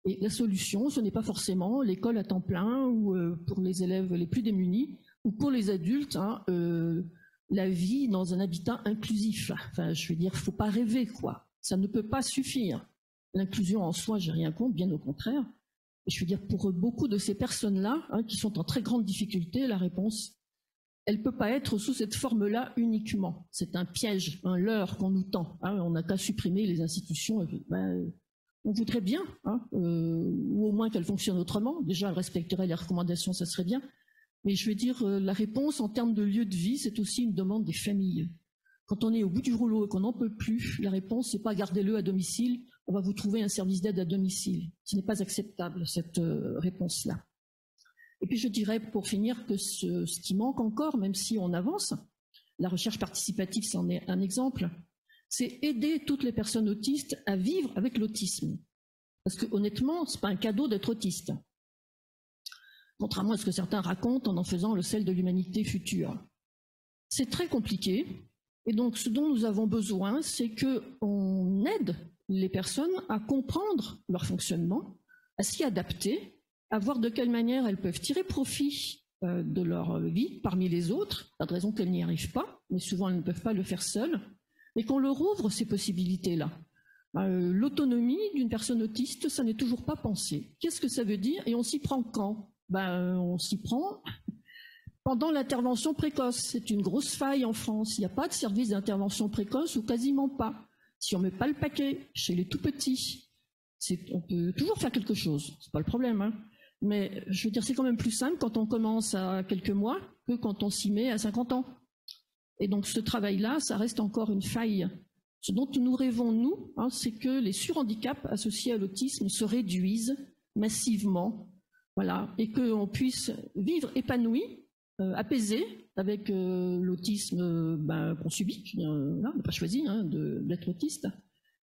Et la solution, ce n'est pas forcément l'école à temps plein ou pour les élèves les plus démunis ou pour les adultes, la vie dans un habitat inclusif. Enfin, je veux dire, il ne faut pas rêver, quoi. Ça ne peut pas suffire. L'inclusion en soi, j'ai rien contre, bien au contraire. Et je veux dire, pour beaucoup de ces personnes-là, qui sont en très grande difficulté, la réponse, elle ne peut pas être sous cette forme-là uniquement. C'est un piège, un leurre qu'on nous tend. On n'a qu'à supprimer les institutions. On voudrait bien, ou au moins qu'elles fonctionnent autrement. Déjà, elles respecteraient les recommandations, ça serait bien. Mais je veux dire, la réponse en termes de lieu de vie, c'est aussi une demande des familles. Quand on est au bout du rouleau et qu'on n'en peut plus, la réponse, c'est pas gardez-le à domicile, on va vous trouver un service d'aide à domicile. Ce n'est pas acceptable, cette réponse-là. Et puis je dirais, pour finir, que ce qui manque encore, même si on avance, la recherche participative, c'en est un exemple, c'est aider toutes les personnes autistes à vivre avec l'autisme. Parce que honnêtement, ce n'est pas un cadeau d'être autiste. Contrairement à ce que certains racontent en faisant le sel de l'humanité future. C'est très compliqué. Et donc, ce dont nous avons besoin, c'est qu'on aide les personnes à comprendre leur fonctionnement, à s'y adapter, à voir de quelle manière elles peuvent tirer profit de leur vie parmi les autres, pas de raison qu'elles n'y arrivent pas, mais souvent elles ne peuvent pas le faire seules, et qu'on leur ouvre ces possibilités-là. L'autonomie d'une personne autiste, ça n'est toujours pas pensé. Qu'est-ce que ça veut dire? Et on s'y prend quand? On s'y prend pendant l'intervention précoce. C'est une grosse faille en France. Il n'y a pas de service d'intervention précoce ou quasiment pas. Si on ne met pas le paquet chez les tout-petits, on peut toujours faire quelque chose. C'est pas le problème, hein. Mais je veux dire, c'est quand même plus simple quand on commence à quelques mois que quand on s'y met à 50 ans. Et donc ce travail-là, ça reste encore une faille. Ce dont nous rêvons, nous, hein, c'est que les surhandicaps associés à l'autisme se réduisent massivement, voilà, et qu'on puisse vivre épanoui, apaisé, avec l'autisme qu'on subit. On n'a pas choisi hein, d'être autiste,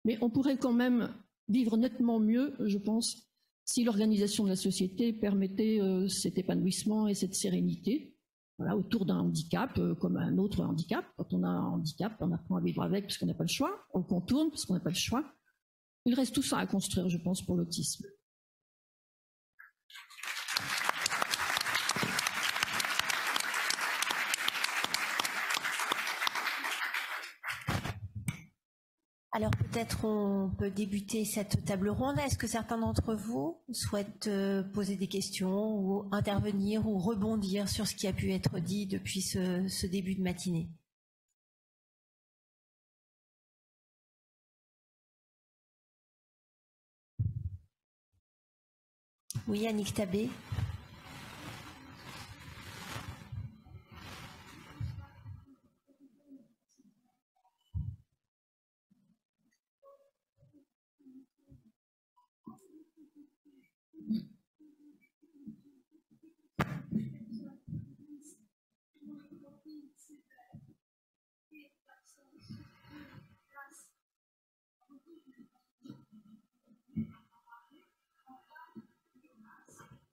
mais on pourrait quand même vivre nettement mieux, je pense, si l'organisation de la société permettait cet épanouissement et cette sérénité. Voilà, autour d'un handicap comme un autre handicap. Quand on a un handicap, on apprend à vivre avec parce qu'on n'a pas le choix, on le contourne parce qu'on n'a pas le choix. Il reste tout ça à construire, je pense, pour l'autisme. Alors peut-être on peut débuter cette table ronde. Est-ce que certains d'entre vous souhaitent poser des questions ou intervenir ou rebondir sur ce qui a pu être dit depuis ce début de matinée? Oui, Annick Tabé.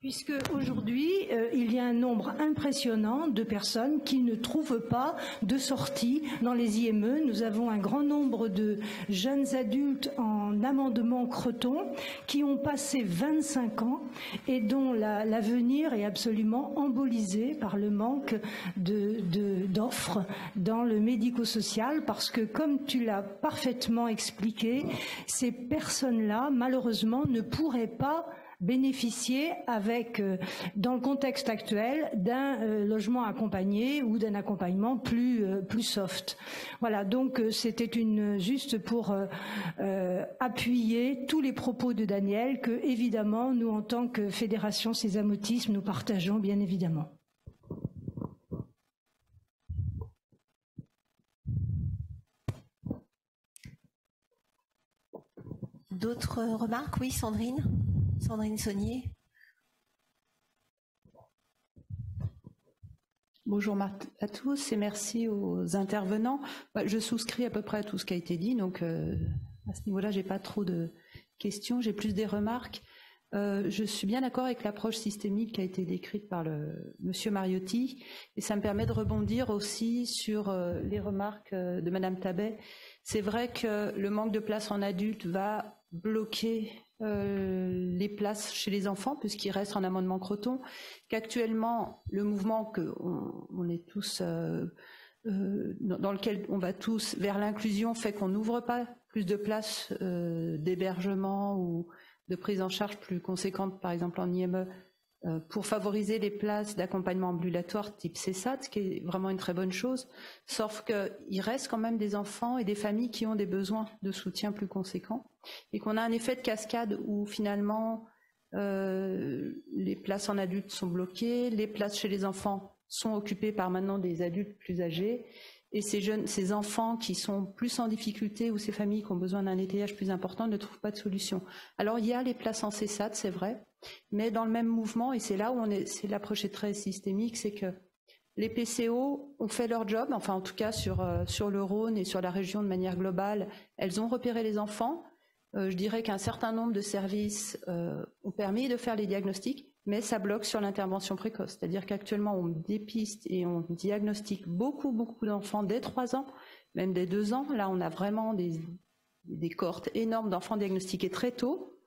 Puisque aujourd'hui, il y a un nombre impressionnant de personnes qui ne trouvent pas de sortie dans les IME. Nous avons un grand nombre de jeunes adultes en amendement Creton qui ont passé 25 ans et dont l'avenir est absolument embolisé par le manque d'offres dans le médico-social, parce que, comme tu l'as parfaitement expliqué, ces personnes-là, malheureusement, ne pourraient pas bénéficier dans le contexte actuel, d'un logement accompagné ou d'un accompagnement plus soft. Voilà, donc c'était juste pour appuyer tous les propos de Daniel que, évidemment, nous, en tant que Fédération Sésame Autisme, nous partageons bien évidemment. D'autres remarques? Oui, Sandrine Saunier. Bonjour à tous et merci aux intervenants. Je souscris à peu près à tout ce qui a été dit, donc à ce niveau-là, j'ai pas trop de questions, j'ai plus des remarques. Je suis bien d'accord avec l'approche systémique qui a été décrite par Monsieur Mariotti, et ça me permet de rebondir aussi sur les remarques de Madame Tabet. C'est vrai que le manque de place en adulte va bloquer les places chez les enfants, puisqu'il reste en amendement Creton, qu'actuellement le mouvement qu'on est tous dans lequel on va tous vers l'inclusion fait qu'on n'ouvre pas plus de places d'hébergement ou de prise en charge plus conséquente, par exemple en IME, pour favoriser les places d'accompagnement ambulatoire type CESAT, ce qui est vraiment une très bonne chose, sauf qu'il reste quand même des enfants et des familles qui ont des besoins de soutien plus conséquents, et qu'on a un effet de cascade où finalement les places en adultes sont bloquées, les places chez les enfants sont occupées par maintenant des adultes plus âgés, et ces enfants qui sont plus en difficulté ou ces familles qui ont besoin d'un étayage plus important ne trouvent pas de solution. Alors il y a les places en CESAT, c'est vrai, mais dans le même mouvement, et c'est là où l'approche est très systémique, c'est que les PCO ont fait leur job, enfin en tout cas sur le Rhône et sur la région de manière globale, elles ont repéré les enfants. Je dirais qu'un certain nombre de services ont permis de faire les diagnostics, mais ça bloque sur l'intervention précoce. C'est-à-dire qu'actuellement, on dépiste et on diagnostique beaucoup d'enfants dès 3 ans, même dès 2 ans. Là, on a vraiment des des cohortes énormes d'enfants diagnostiqués très tôt.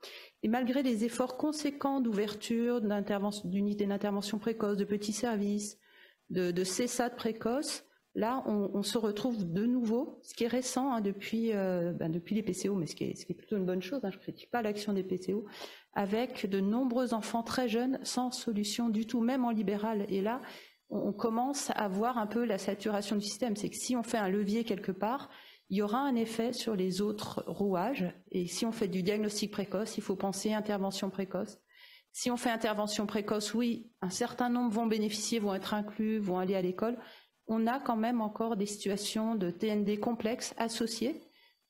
Et malgré les efforts conséquents d'ouverture, d'unités d'intervention précoce, de petits services, de CESAD précoce, là, on se retrouve de nouveau, ce qui est récent depuis les PCO, mais ce qui est plutôt une bonne chose, je ne critique pas l'action des PCO, avec de nombreux enfants très jeunes sans solution du tout, même en libéral. Et là, on commence à voir un peu la saturation du système. C'est que si on fait un levier quelque part, il y aura un effet sur les autres rouages. Et si on fait du diagnostic précoce, il faut penser intervention précoce. Si on fait intervention précoce, oui, un certain nombre vont bénéficier, vont être inclus, vont aller à l'école. On a quand même encore des situations de TND complexes associées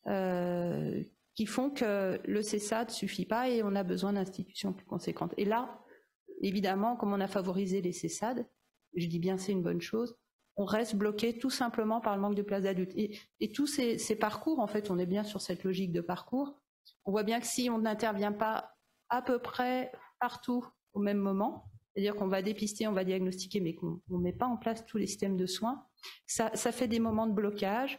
qui font que le CESAD ne suffit pas et on a besoin d'institutions plus conséquentes. Et là, évidemment, comme on a favorisé les CESAD, je dis bien c'est une bonne chose, on reste bloqué tout simplement par le manque de places d'adultes. Et tous ces parcours, en fait, on est bien sur cette logique de parcours. On voit bien que si on n'intervient pas à peu près partout au même moment, c'est-à-dire qu'on va dépister, on va diagnostiquer, mais qu'on ne met pas en place tous les systèmes de soins, ça fait des moments de blocage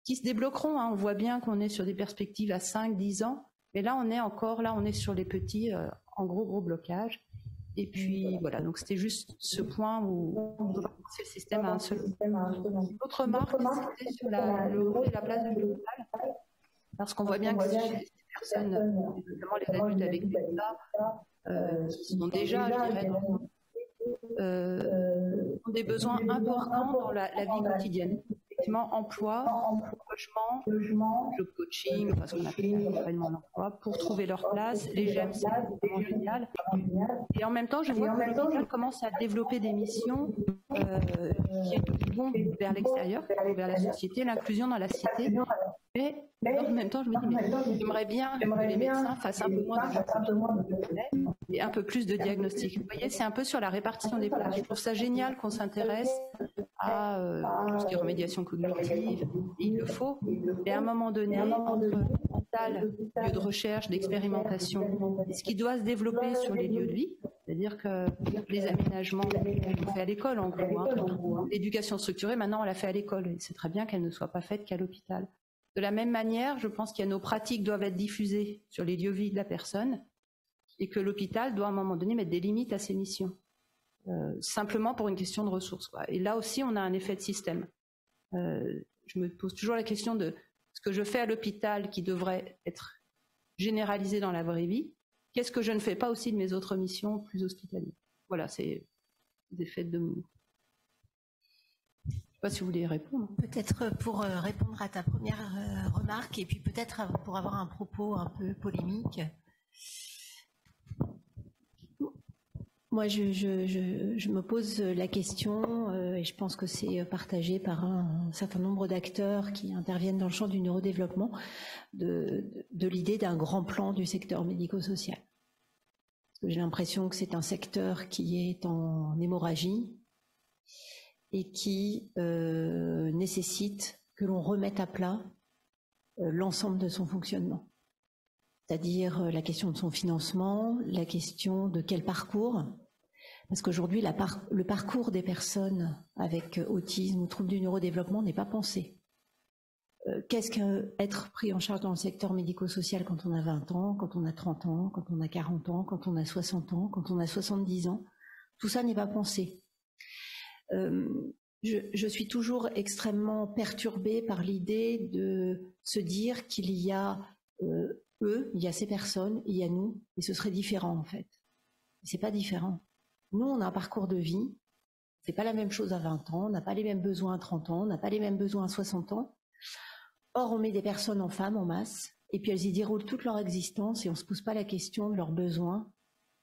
qui se débloqueront. On voit bien qu'on est sur des perspectives à 5-10 ans, mais là, on est sur les petits, en gros blocage. Et puis voilà, donc c'était juste ce point où on doit penser le système à un seul. L'autre remarque, c'était sur le rôle et la place de l'hôpital, parce qu'on voit bien que ces personnes, notamment les adultes avec des cas, qui sont déjà, je dirais, ont des besoins importants dans la vie quotidienne. Effectivement, emploi, logement, job coaching, parce qu'on appelle l'accompagnement à l'emploi, pour trouver leur place. Les GEM, c'est vraiment génial. Et en même temps, je vois que l'hôpital commence à développer des missions qui vont vers l'extérieur, vers la société, l'inclusion dans la cité. Mais en même temps, je me dis, mais j'aimerais bien que les médecins fassent un peu moins de et un peu plus de diagnostic. Vous voyez, c'est un peu sur la répartition des places. Je trouve ça génial qu'on s'intéresse à tout ce qui est remédiation cognitive, il le faut. Et à un moment donné, entre mental, lieu de recherche, d'expérimentation, et ce qui doit se développer sur les lieux de vie, c'est-à-dire que les aménagements, on fait à l'école en gros. L'éducation structurée, maintenant, on la fait à l'école. Et c'est très bien qu'elle ne soit pas faite qu'à l'hôpital. De la même manière, je pense que nos pratiques doivent être diffusées sur les lieux de vie de la personne et que l'hôpital doit à un moment donné mettre des limites à ses missions, simplement pour une question de ressources. Et là aussi, on a un effet de système. Je me pose toujours la question de ce que je fais à l'hôpital qui devrait être généralisé dans la vraie vie, qu'est-ce que je ne fais pas aussi de mes autres missions plus hospitalières. Voilà, c'est des effets de domino. Je ne sais pas si vous voulez répondre. Peut-être pour répondre à ta première remarque et puis peut-être pour avoir un propos un peu polémique. Moi, je me pose la question, et je pense que c'est partagé par un certain nombre d'acteurs qui interviennent dans le champ du neurodéveloppement, de l'idée d'un grand plan du secteur médico-social. J'ai l'impression que c'est un secteur qui est en hémorragie et qui nécessite que l'on remette à plat l'ensemble de son fonctionnement. C'est-à-dire la question de son financement, la question de quel parcours. Parce qu'aujourd'hui, le parcours des personnes avec autisme ou troubles du neurodéveloppement n'est pas pensé. Qu'est-ce qu'être pris en charge dans le secteur médico-social quand on a 20 ans, quand on a 30 ans, quand on a 40 ans, quand on a 60 ans, quand on a 70 ans? Tout ça n'est pas pensé. Je suis toujours extrêmement perturbée par l'idée de se dire qu'il y a eux, il y a ces personnes, il y a nous, et ce serait différent en fait. C'est pas différent. Nous, on a un parcours de vie, c'est pas la même chose à 20 ans, on n'a pas les mêmes besoins à 30 ans, on n'a pas les mêmes besoins à 60 ans. Or, on met des personnes en femmes en masse, et puis elles y déroulent toute leur existence, et on se pose pas la question de leurs besoins,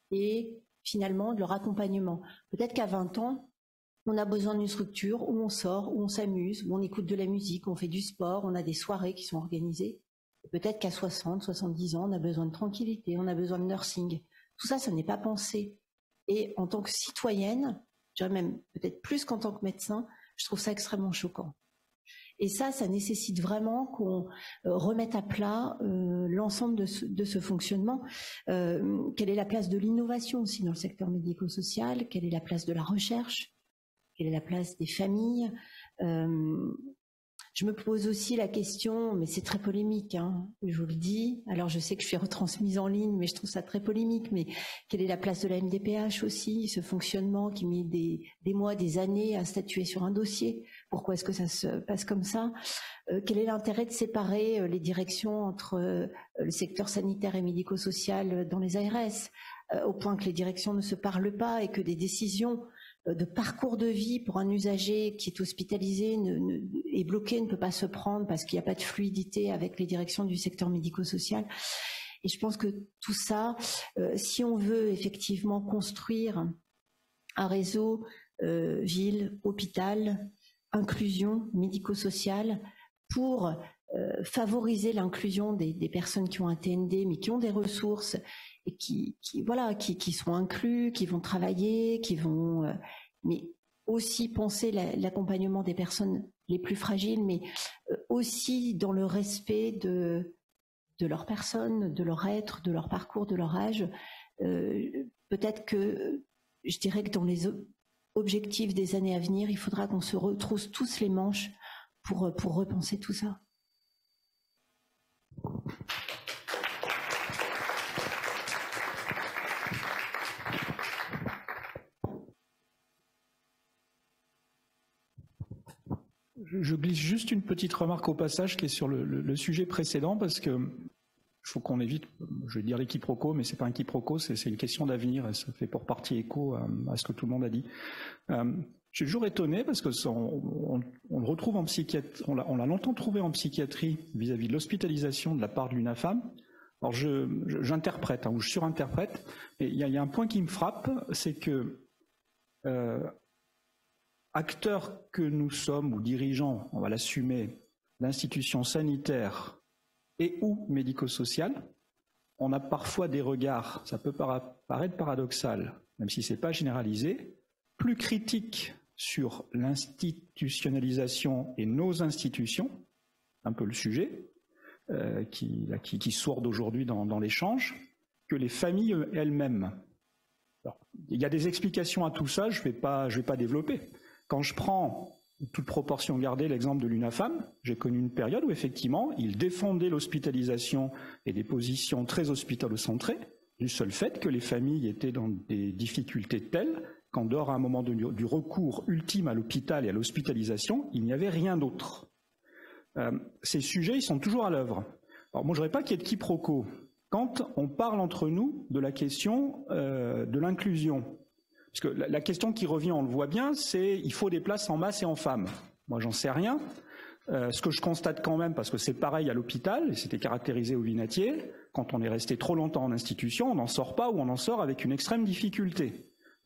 et finalement de leur accompagnement. Peut-être qu'à 20 ans, on a besoin d'une structure où on sort, où on s'amuse, où on écoute de la musique, où on fait du sport, on a des soirées qui sont organisées. Peut-être qu'à 60, 70 ans, on a besoin de tranquillité, on a besoin de nursing. Tout ça, ça n'est pas pensé. Et en tant que citoyenne, je dirais même peut-être plus qu'en tant que médecin, je trouve ça extrêmement choquant. Et ça nécessite vraiment qu'on remette à plat l'ensemble de ce fonctionnement. Quelle est la place de l'innovation aussi dans le secteur médico-social? Quelle est la place de la recherche? Quelle est la place des familles? Je me pose aussi la question, mais c'est très polémique, hein, je vous le dis. Alors je sais que je suis retransmise en ligne, mais je trouve ça très polémique. Mais quelle est la place de la MDPH aussi, ce fonctionnement qui met des mois, des années à statuer sur un dossier? Pourquoi est-ce que ça se passe comme ça? Quel est l'intérêt de séparer les directions entre le secteur sanitaire et médico-social dans les ARS, au point que les directions ne se parlent pas et que des décisions de parcours de vie pour un usager qui est hospitalisé est bloqué, ne peut pas se prendre parce qu'il n'y a pas de fluidité avec les directions du secteur médico-social. Et je pense que tout ça, si on veut effectivement construire un réseau ville, hôpital, inclusion médico-sociale pour favoriser l'inclusion des personnes qui ont un TND mais qui ont des ressources et qui sont inclus, qui vont travailler, qui vont mais aussi penser l'accompagnement des personnes les plus fragiles, mais aussi dans le respect de leur personne, de leur être, de leur parcours, de leur âge. Peut-être que je dirais que dans les objectifs des années à venir, il faudra qu'on se retrousse tous les manches pour repenser tout ça. Je glisse juste une petite remarque au passage qui est sur le sujet précédent, parce que il faut qu'on évite, je vais dire les quiproquos, mais c'est pas un quiproquo, c'est une question d'avenir, et ça fait pour partie écho à ce que tout le monde a dit. Je suis toujours étonné parce que on le retrouve en psychiatrie, on l'a longtemps trouvé en psychiatrie vis-à-vis de l'hospitalisation de la part de l'UNAFAM. Alors j'interprète, ou je surinterprète, et il y a un point qui me frappe, c'est que acteurs que nous sommes, ou dirigeants, on va l'assumer, d'institutions sanitaires et ou médico-sociales, on a parfois des regards, ça peut paraître paradoxal, même si ce n'est pas généralisé, plus critiques sur l'institutionnalisation et nos institutions, un peu le sujet, qui sourde aujourd'hui dans l'échange, que les familles elles-mêmes. Il y a des explications à tout ça, je vais pas développer. Quand je prends, toute proportion gardée, l'exemple de l'UNAFAM, j'ai connu une période où effectivement, ils défendaient l'hospitalisation et des positions très hospitalo-centrées, du seul fait que les familles étaient dans des difficultés telles qu'en dehors à un moment du recours ultime à l'hôpital et à l'hospitalisation, il n'y avait rien d'autre. Ces sujets, ils sont toujours à l'œuvre. Alors moi, je ne voudrais pas qu'il y ait de quiproquo. Quand on parle entre nous de la question de l'inclusion, parce que la question qui revient, on le voit bien, c'est il faut des places en masse et en femmes. Moi, j'en sais rien. Ce que je constate quand même, parce que c'est pareil à l'hôpital, et c'était caractérisé au Vinatier, quand on est resté trop longtemps en institution, on n'en sort pas ou on en sort avec une extrême difficulté.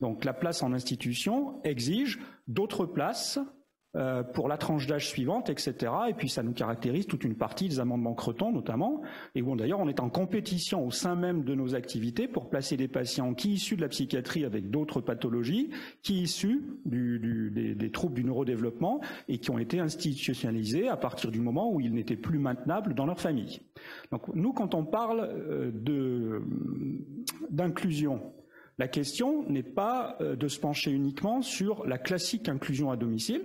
Donc la place en institution exige d'autres places pour la tranche d'âge suivante, etc. Et puis ça nous caractérise toute une partie des amendements Creton notamment, et où d'ailleurs on est en compétition au sein même de nos activités pour placer des patients qui issus de la psychiatrie avec d'autres pathologies, qui issus des troubles du neurodéveloppement et qui ont été institutionnalisés à partir du moment où ils n'étaient plus maintenables dans leur famille. Donc nous, quand on parle d'inclusion, la question n'est pas de se pencher uniquement sur la classique inclusion à domicile.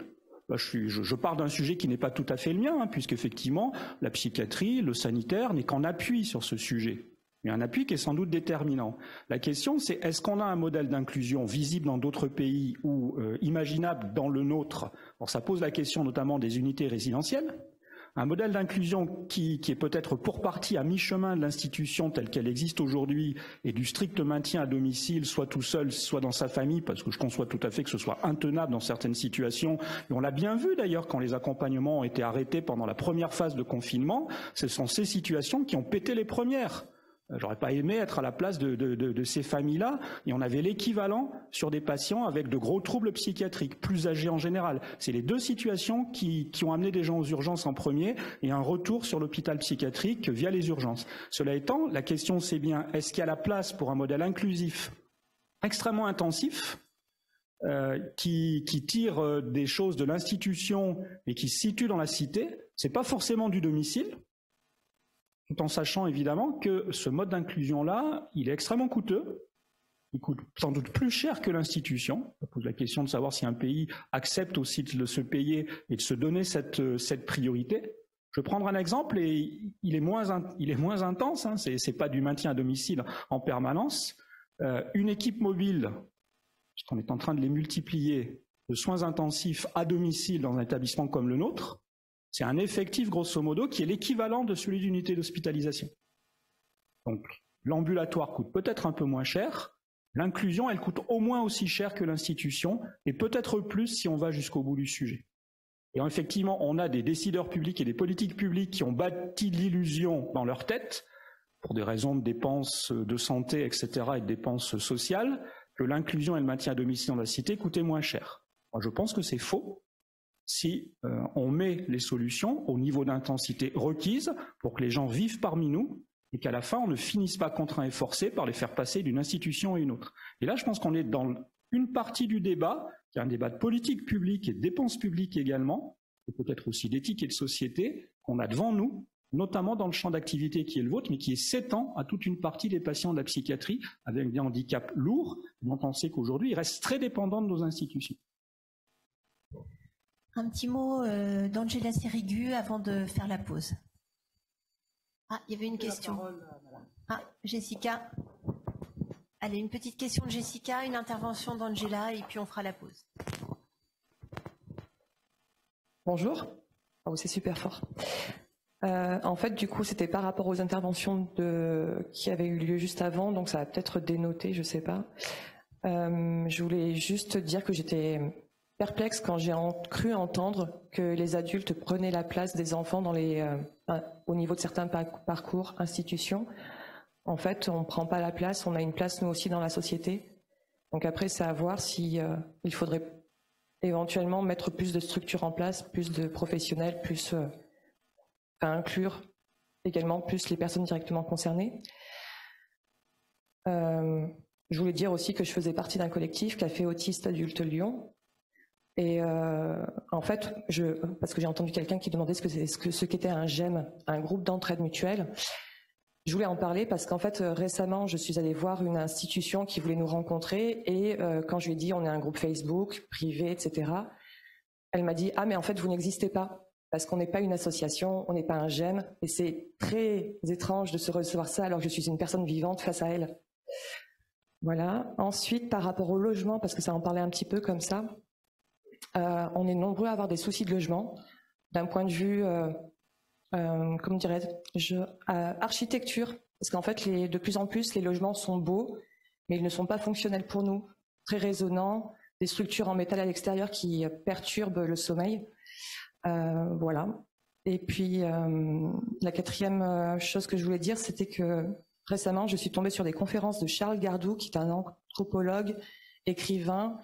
Je pars d'un sujet qui n'est pas tout à fait le mien, puisqu'effectivement, la psychiatrie, le sanitaire n'est qu'en appui sur ce sujet. Il y a un appui qui est sans doute déterminant. La question, c'est est-ce qu'on a un modèle d'inclusion visible dans d'autres pays ou imaginable dans le nôtre? Alors ça pose la question notamment des unités résidentielles. Un modèle d'inclusion qui est peut-être pour partie à mi-chemin de l'institution telle qu'elle existe aujourd'hui et du strict maintien à domicile, soit tout seul, soit dans sa famille, parce que je conçois tout à fait que ce soit intenable dans certaines situations. Et on l'a bien vu d'ailleurs quand les accompagnements ont été arrêtés pendant la première phase de confinement, ce sont ces situations qui ont pété les premières. J'aurais pas aimé être à la place de ces familles-là, et on avait l'équivalent sur des patients avec de gros troubles psychiatriques, plus âgés en général. C'est les deux situations qui ont amené des gens aux urgences en premier, et un retour sur l'hôpital psychiatrique via les urgences. Cela étant, la question c'est bien, est-ce qu'il y a la place pour un modèle inclusif extrêmement intensif, qui tire des choses de l'institution et qui se situe dans la cité? C'est pas forcément du domicile, tout en sachant évidemment que ce mode d'inclusion-là, il est extrêmement coûteux, il coûte sans doute plus cher que l'institution. Ça pose la question de savoir si un pays accepte aussi de se payer et de se donner cette priorité. Je vais prendre un exemple et il est moins intense, hein, c'est pas du maintien à domicile en permanence. Une équipe mobile, puisqu'on est en train de les multiplier, de soins intensifs à domicile dans un établissement comme le nôtre, c'est un effectif grosso modo qui est l'équivalent de celui d'une unité d'hospitalisation. Donc l'ambulatoire coûte peut-être un peu moins cher, l'inclusion elle coûte au moins aussi cher que l'institution et peut-être plus si on va jusqu'au bout du sujet. Et effectivement, on a des décideurs publics et des politiques publiques qui ont bâti l'illusion dans leur tête, pour des raisons de dépenses de santé, etc., et de dépenses sociales, que l'inclusion et le maintien à domicile dans la cité coûtaient moins cher. Moi, je pense que c'est faux si on met les solutions au niveau d'intensité requise pour que les gens vivent parmi nous et qu'à la fin, on ne finisse pas contraint et forcé par les faire passer d'une institution à une autre. Et là, je pense qu'on est dans une partie du débat, qui est un débat de politique publique et de dépenses publiques également, et peut-être aussi d'éthique et de société, qu'on a devant nous, notamment dans le champ d'activité qui est le vôtre, mais qui s'étend à toute une partie des patients de la psychiatrie avec des handicaps lourds, dont on sait qu'aujourd'hui, ils restent très dépendants de nos institutions. Un petit mot d'Angela Sirigu avant de faire la pause. Ah, il y avait une question. Ah, Jessica. Allez, une petite question de Jessica, une intervention d'Angela, et puis on fera la pause. Bonjour. Oh, c'est super fort. En fait, du coup, c'était par rapport aux interventions qui avaient eu lieu juste avant, donc ça va peut-être dénoter, je sais pas. Je voulais juste dire que j'étais perplexe quand j'ai cru entendre que les adultes prenaient la place des enfants au niveau de certains parcours, institutions. En fait, on ne prend pas la place, on a une place nous aussi dans la société. Donc après, c'est à voir si il faudrait éventuellement mettre plus de structures en place, plus de professionnels, plus à inclure également plus les personnes directement concernées. Je voulais dire aussi que je faisais partie d'un collectif, Café Autiste Adulte Lyon. Et en fait, parce que j'ai entendu quelqu'un qui demandait ce qu'était un GEM, un groupe d'entraide mutuelle. Je voulais en parler parce qu'en fait, récemment, je suis allée voir une institution qui voulait nous rencontrer et quand je lui ai dit on est un groupe Facebook, privé, etc., elle m'a dit « Ah, mais en fait, vous n'existez pas parce qu'on n'est pas une association, on n'est pas un GEM et c'est très étrange de se recevoir ça alors que je suis une personne vivante face à elle. » Voilà. Ensuite, par rapport au logement, parce que ça en parlait un petit peu comme ça, on est nombreux à avoir des soucis de logement d'un point de vue... comment dirais-je, architecture, parce qu'en fait, de plus en plus, les logements sont beaux, mais ils ne sont pas fonctionnels pour nous, très résonnants, des structures en métal à l'extérieur qui perturbent le sommeil. Voilà. Et puis, la quatrième chose que je voulais dire, c'était que récemment, je suis tombée sur des conférences de Charles Gardou, qui est un anthropologue, écrivain,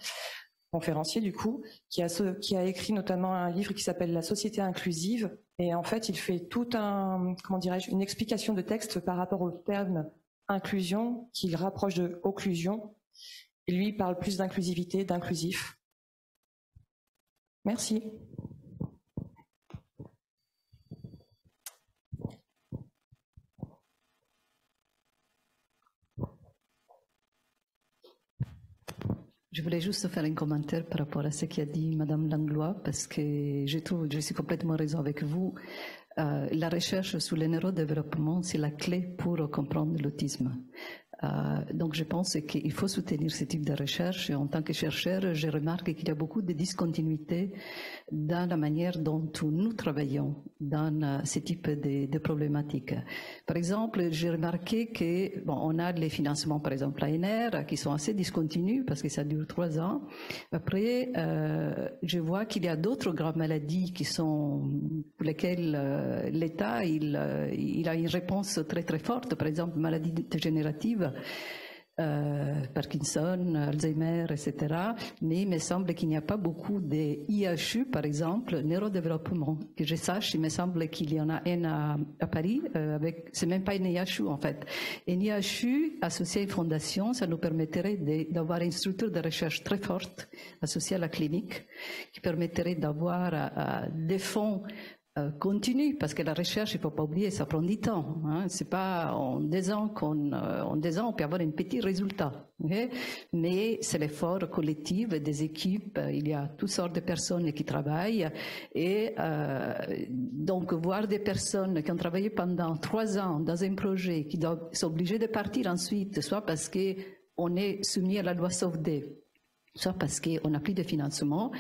conférencier du coup, qui a écrit notamment un livre qui s'appelle La société inclusive. Et en fait, il fait tout une explication de texte par rapport au terme inclusion qu'il rapproche de occlusion. Et lui, il parle plus d'inclusivité, d'inclusif. Merci. Je voulais juste faire un commentaire par rapport à ce qu'a dit Madame Langlois, parce que je suis complètement raison avec vous. La recherche sur le neurodéveloppement, c'est la clé pour comprendre l'autisme. Donc je pense qu'il faut soutenir ce type de recherche. Et en tant que chercheur, je remarque qu'il y a beaucoup de discontinuités dans la manière dont nous travaillons dans ce type de problématiques. Par exemple, j'ai remarqué que on a les financements, par exemple l'ANR, qui sont assez discontinus parce que ça dure 3 ans. Après, je vois qu'il y a d'autres grandes maladies pour lesquelles l'État il a une réponse très très forte. Par exemple, maladies dégénératives. Parkinson, Alzheimer, etc. Mais il me semble qu'il n'y a pas beaucoup de IHU, par exemple, neurodéveloppement. Que je sache, il me semble qu'il y en a un à Paris, c'est même pas une IHU en fait. Une IHU associée à une fondation, ça nous permettrait d'avoir une structure de recherche très forte associée à la clinique, qui permettrait d'avoir des fonds continue, parce que la recherche, il ne faut pas oublier, ça prend du temps. Hein. C'est pas en 2 ans on peut avoir un petit résultat. Okay? Mais c'est l'effort collectif des équipes. Il y a toutes sortes de personnes qui travaillent. Et donc, voir des personnes qui ont travaillé pendant 3 ans dans un projet, qui doivent s'obliger de partir ensuite, soit parce qu'on est soumis à la loi Sauvedet, soit parce qu'on n'a plus de financement.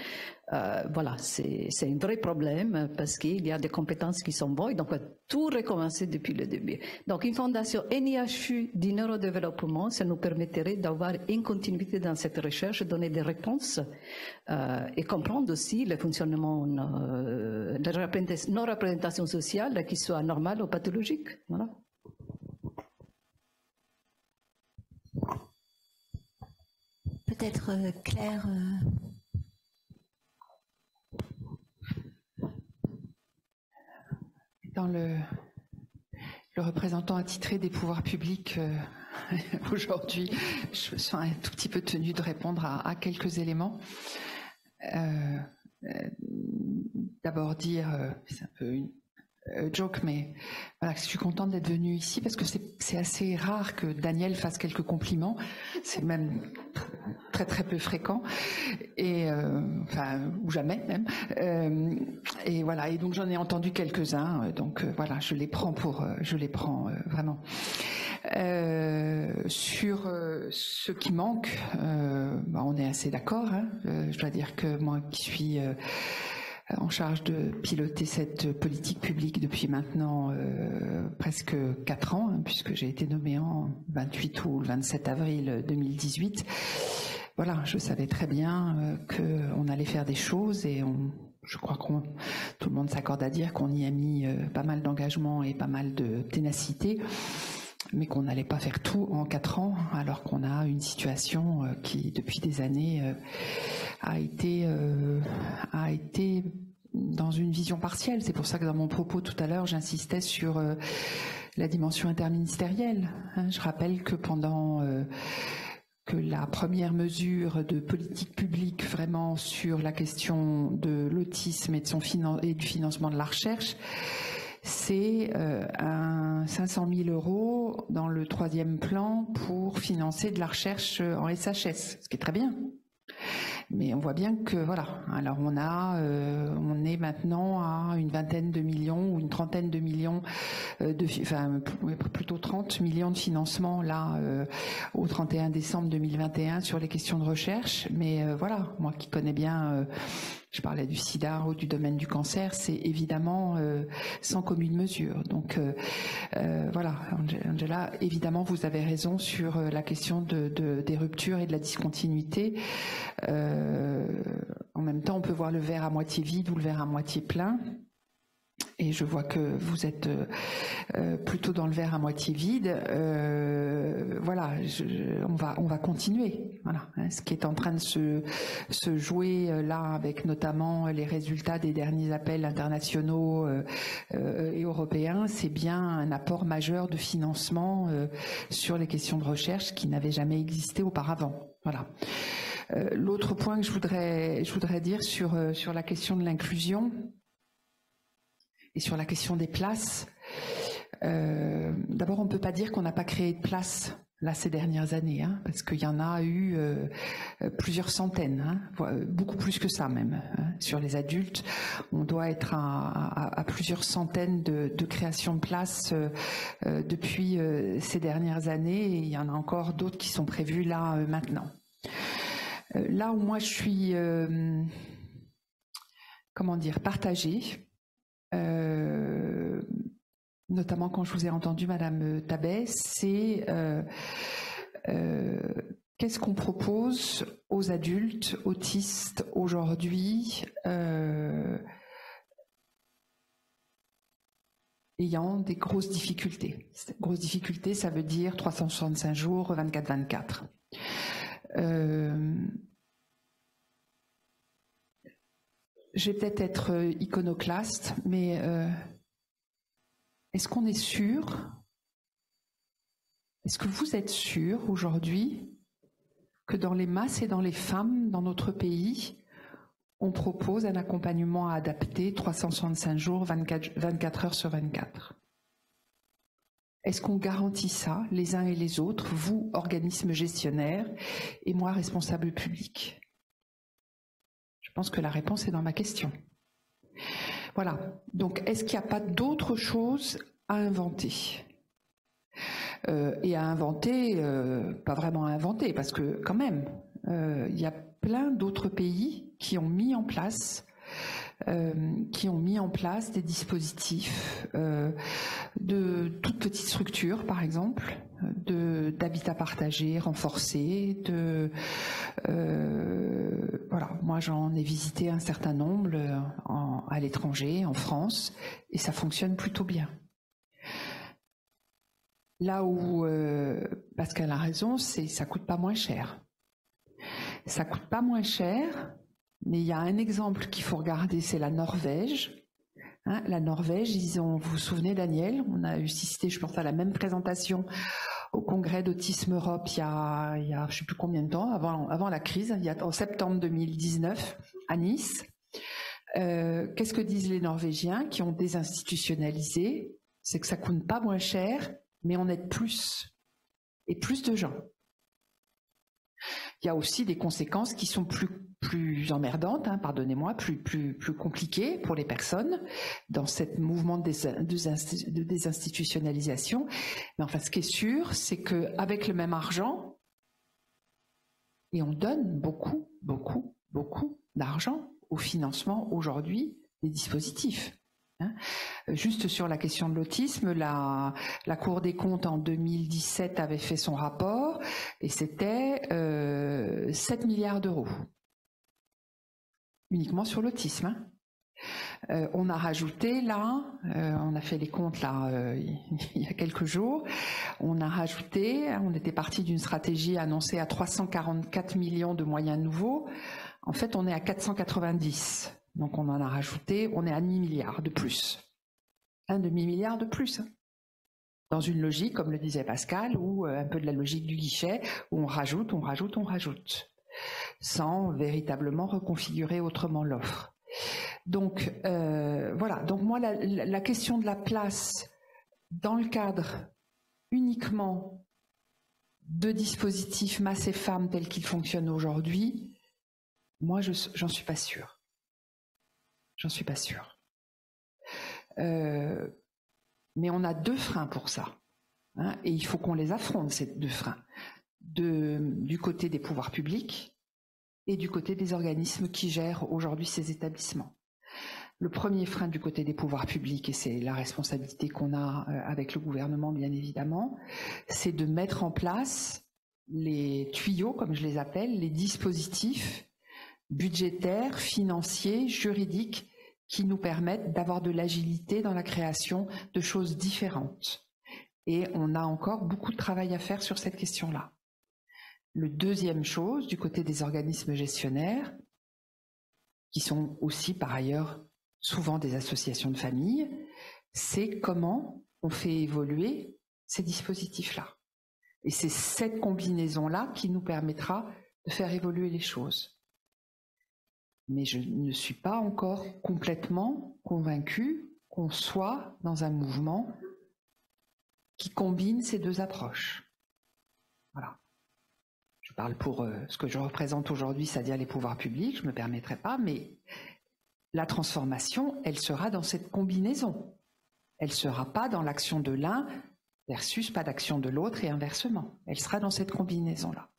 Voilà, c'est un vrai problème parce qu'il y a des compétences qui sont bonnes, donc on va tout recommencer depuis le début. Donc une fondation NIHU du neurodéveloppement, ça nous permettrait d'avoir une continuité dans cette recherche, donner des réponses et comprendre aussi le fonctionnement de nos représentations sociales, qui soient normales ou pathologiques. Voilà. Peut-être Claire. Dans le représentant attitré des pouvoirs publics aujourd'hui, je me sens un tout petit peu tenue de répondre à quelques éléments. D'abord dire, c'est un peu une joke, mais voilà, je suis contente d'être venue ici parce que c'est assez rare que Daniel fasse quelques compliments. C'est même très très peu fréquent, et enfin, ou jamais même. Et voilà, et donc j'en ai entendu quelques-uns, donc voilà, je les prends vraiment. Sur ce qui manque, on est assez d'accord. Hein. Je dois dire que moi qui suis en charge de piloter cette politique publique depuis maintenant presque 4 ans, hein, puisque j'ai été nommée en 28 ou le 27 avril 2018. Voilà, je savais très bien qu'on allait faire des choses, et je crois que tout le monde s'accorde à dire qu'on y a mis pas mal d'engagement et pas mal de ténacité, mais qu'on n'allait pas faire tout en 4 ans, alors qu'on a une situation qui, depuis des années, a été dans une vision partielle. C'est pour ça que dans mon propos tout à l'heure, j'insistais sur la dimension interministérielle. Hein. Je rappelle que pendant que la première mesure de politique publique vraiment sur la question de l'autisme et du financement de la recherche, c'est 500 000 € dans le 3e plan pour financer de la recherche en SHS, ce qui est très bien. Mais on voit bien que voilà. Alors on est maintenant à une 20aine de millions ou une 30aine de millions plutôt 30 millions de financement là au 31 décembre 2021 sur les questions de recherche. Mais voilà, moi qui connais bien, je parlais du sida ou du domaine du cancer, c'est évidemment sans commune mesure. Donc voilà, Angela, évidemment vous avez raison sur la question des ruptures et de la discontinuité. En même temps, on peut voir le verre à moitié vide ou le verre à moitié plein. Et je vois que vous êtes plutôt dans le verre à moitié vide. Voilà, on va continuer. Voilà, hein, ce qui est en train de se jouer là, avec notamment les résultats des derniers appels internationaux et européens, c'est bien un apport majeur de financement sur les questions de recherche qui n'avait jamais existé auparavant. Voilà. L'autre point que je voudrais dire sur la question de l'inclusion et sur la question des places, d'abord on ne peut pas dire qu'on n'a pas créé de places là ces dernières années, hein, parce qu'il y en a eu plusieurs centaines, hein, beaucoup plus que ça même. Hein. Sur les adultes, on doit être à plusieurs centaines de créations de places depuis ces dernières années, et il y en a encore d'autres qui sont prévues là maintenant. Là où moi je suis, partagée, notamment quand je vous ai entendu, Madame Tabet, c'est qu'est-ce qu'on propose aux adultes autistes aujourd'hui ayant des grosses difficultés. Grosses difficultés, ça veut dire 365 jours, 24/24. Je vais peut-être être iconoclaste, mais est-ce qu'on est sûr, est-ce que vous êtes sûr aujourd'hui que dans les masses et dans les femmes dans notre pays, on propose un accompagnement adapté 365 jours, 24 heures sur 24. Est-ce qu'on garantit ça, les uns et les autres, vous, organisme gestionnaire, et moi, responsable public? Je pense que la réponse est dans ma question. Voilà. Donc, est-ce qu'il n'y a pas d'autre chose à inventer? Et à inventer, pas vraiment à inventer, parce que quand même, il y a plein d'autres pays qui ont mis en place des dispositifs de toutes petites structures, par exemple, d'habitat partagé, renforcé, voilà. Moi, j'en ai visité un certain nombre à l'étranger, en France, et ça fonctionne plutôt bien. Là où Pascal a raison, c'est ça coûte pas moins cher. Ça coûte pas moins cher, mais il y a un exemple qu'il faut regarder, c'est la Norvège. Hein, la Norvège, vous vous souvenez, Daniel, on a assisté, je pense, à la même présentation au congrès d'Autisme Europe il y a je ne sais plus combien de temps, avant la crise, en septembre 2019, à Nice. Qu'est-ce que disent les Norvégiens qui ont désinstitutionnalisé? C'est que ça coûte pas moins cher, mais on aide plus, et plus de gens. Il y a aussi des conséquences qui sont plus emmerdantes, hein, pardonnez-moi, plus compliquées pour les personnes dans ce mouvement de désinstitutionnalisation. Mais enfin, ce qui est sûr, c'est qu'avec le même argent, et on donne beaucoup d'argent au financement aujourd'hui des dispositifs. Hein. Juste sur la question de l'autisme, la Cour des comptes en 2017 avait fait son rapport et c'était 7 milliards d'euros uniquement sur l'autisme. Hein. On a rajouté là, on a fait les comptes là il y a quelques jours, on a rajouté, on était parti d'une stratégie annoncée à 344 millions de moyens nouveaux, en fait on est à 490. Donc on en a rajouté, on est à demi-milliard de plus. Un demi-milliard de plus. Hein. Dans une logique, comme le disait Pascal, ou un peu de la logique du guichet, où on rajoute, sans véritablement reconfigurer autrement l'offre. Donc voilà, donc moi la question de la place dans le cadre uniquement de dispositifs masse et femmes tels qu'ils fonctionnent aujourd'hui, moi j'en suis pas sûre. J'en suis pas sûre. Mais on a deux freins pour ça. Hein, et il faut qu'on les affronte, ces deux freins. Du côté des pouvoirs publics et du côté des organismes qui gèrent aujourd'hui ces établissements. Le premier frein du côté des pouvoirs publics, et c'est la responsabilité qu'on a avec le gouvernement bien évidemment, c'est de mettre en place les tuyaux, comme je les appelle, les dispositifs budgétaires, financiers, juridiques, qui nous permettent d'avoir de l'agilité dans la création de choses différentes. Et on a encore beaucoup de travail à faire sur cette question-là. Le deuxième chose, du côté des organismes gestionnaires, qui sont aussi par ailleurs souvent des associations de familles, c'est comment on fait évoluer ces dispositifs-là. Et c'est cette combinaison-là qui nous permettra de faire évoluer les choses. Mais je ne suis pas encore complètement convaincue qu'on soit dans un mouvement qui combine ces deux approches. Voilà. Je parle pour ce que je représente aujourd'hui, c'est-à-dire les pouvoirs publics, je ne me permettrai pas, mais la transformation, elle sera dans cette combinaison. Elle ne sera pas dans l'action de l'un versus pas d'action de l'autre et inversement. Elle sera dans cette combinaison-là.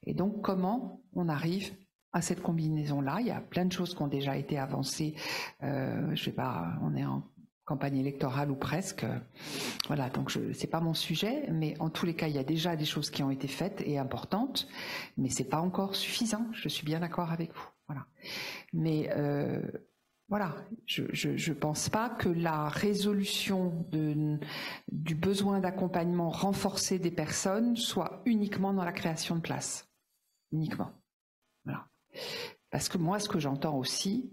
Et donc, comment on arrive à cette combinaison-là? Il y a plein de choses qui ont déjà été avancées. Je sais pas, on est en campagne électorale ou presque. Voilà, donc c'est pas mon sujet, mais en tous les cas, il y a déjà des choses qui ont été faites et importantes, mais c'est pas encore suffisant. Je suis bien d'accord avec vous. Voilà. Mais voilà, je pense pas que la résolution du besoin d'accompagnement renforcé des personnes soit uniquement dans la création de places. Uniquement. Voilà. Parce que moi, ce que j'entends aussi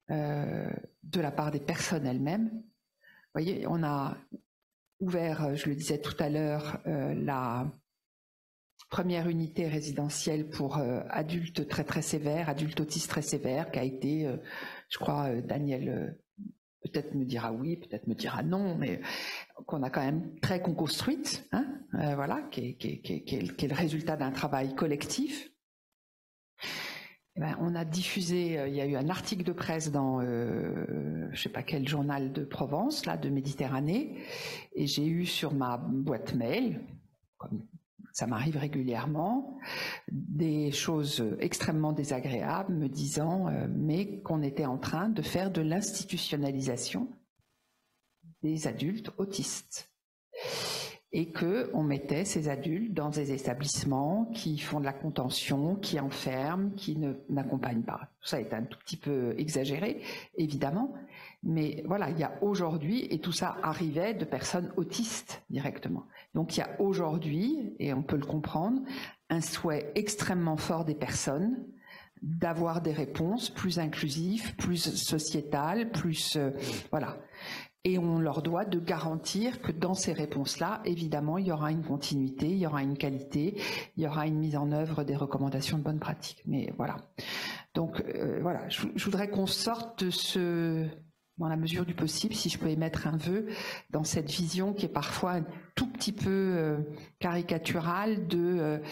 de la part des personnes elles-mêmes, vous voyez, on a ouvert, je le disais tout à l'heure, première unité résidentielle pour adultes très sévères, adultes autistes très sévères, qui a été, je crois, Daniel peut-être me dira oui, peut-être me dira non, mais qu'on a quand même très construite, hein, voilà, qui est le résultat d'un travail collectif. Eh ben, on a diffusé, il y a eu un article de presse dans, je sais pas quel journal de Provence, là, de Méditerranée, et j'ai eu sur ma boîte mail, comme ça m'arrive régulièrement, des choses extrêmement désagréables me disant mais qu'on était en train de faire de l'institutionnalisation des adultes autistes et qu'on mettait ces adultes dans des établissements qui font de la contention, qui enferment, qui n'accompagnent pas. Ça est un tout petit peu exagéré, évidemment, mais voilà, il y a aujourd'hui, et tout ça arrivait de personnes autistes directement. Donc il y a aujourd'hui, et on peut le comprendre, un souhait extrêmement fort des personnes d'avoir des réponses plus inclusives, plus sociétales, plus... voilà. Et on leur doit de garantir que dans ces réponses-là, évidemment, il y aura une continuité, il y aura une qualité, il y aura une mise en œuvre des recommandations de bonnes pratiques. Mais voilà. Donc voilà, je voudrais qu'on sorte de ce... dans la mesure du possible, si je peux émettre un vœu, dans cette vision qui est parfois un tout petit peu caricaturale de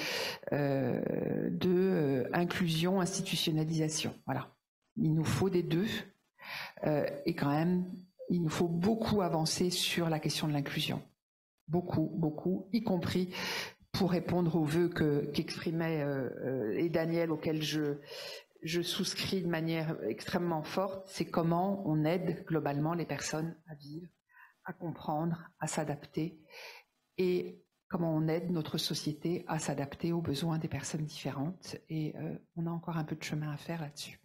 inclusion, institutionnalisation. Voilà. Il nous faut des deux, et quand même, il nous faut beaucoup avancer sur la question de l'inclusion. Beaucoup, y compris pour répondre aux vœux qu'exprimait et Daniel, auxquels je souscris de manière extrêmement forte, c'est comment on aide globalement les personnes à vivre, à comprendre, à s'adapter, et comment on aide notre société à s'adapter aux besoins des personnes différentes. Et on a encore un peu de chemin à faire là-dessus.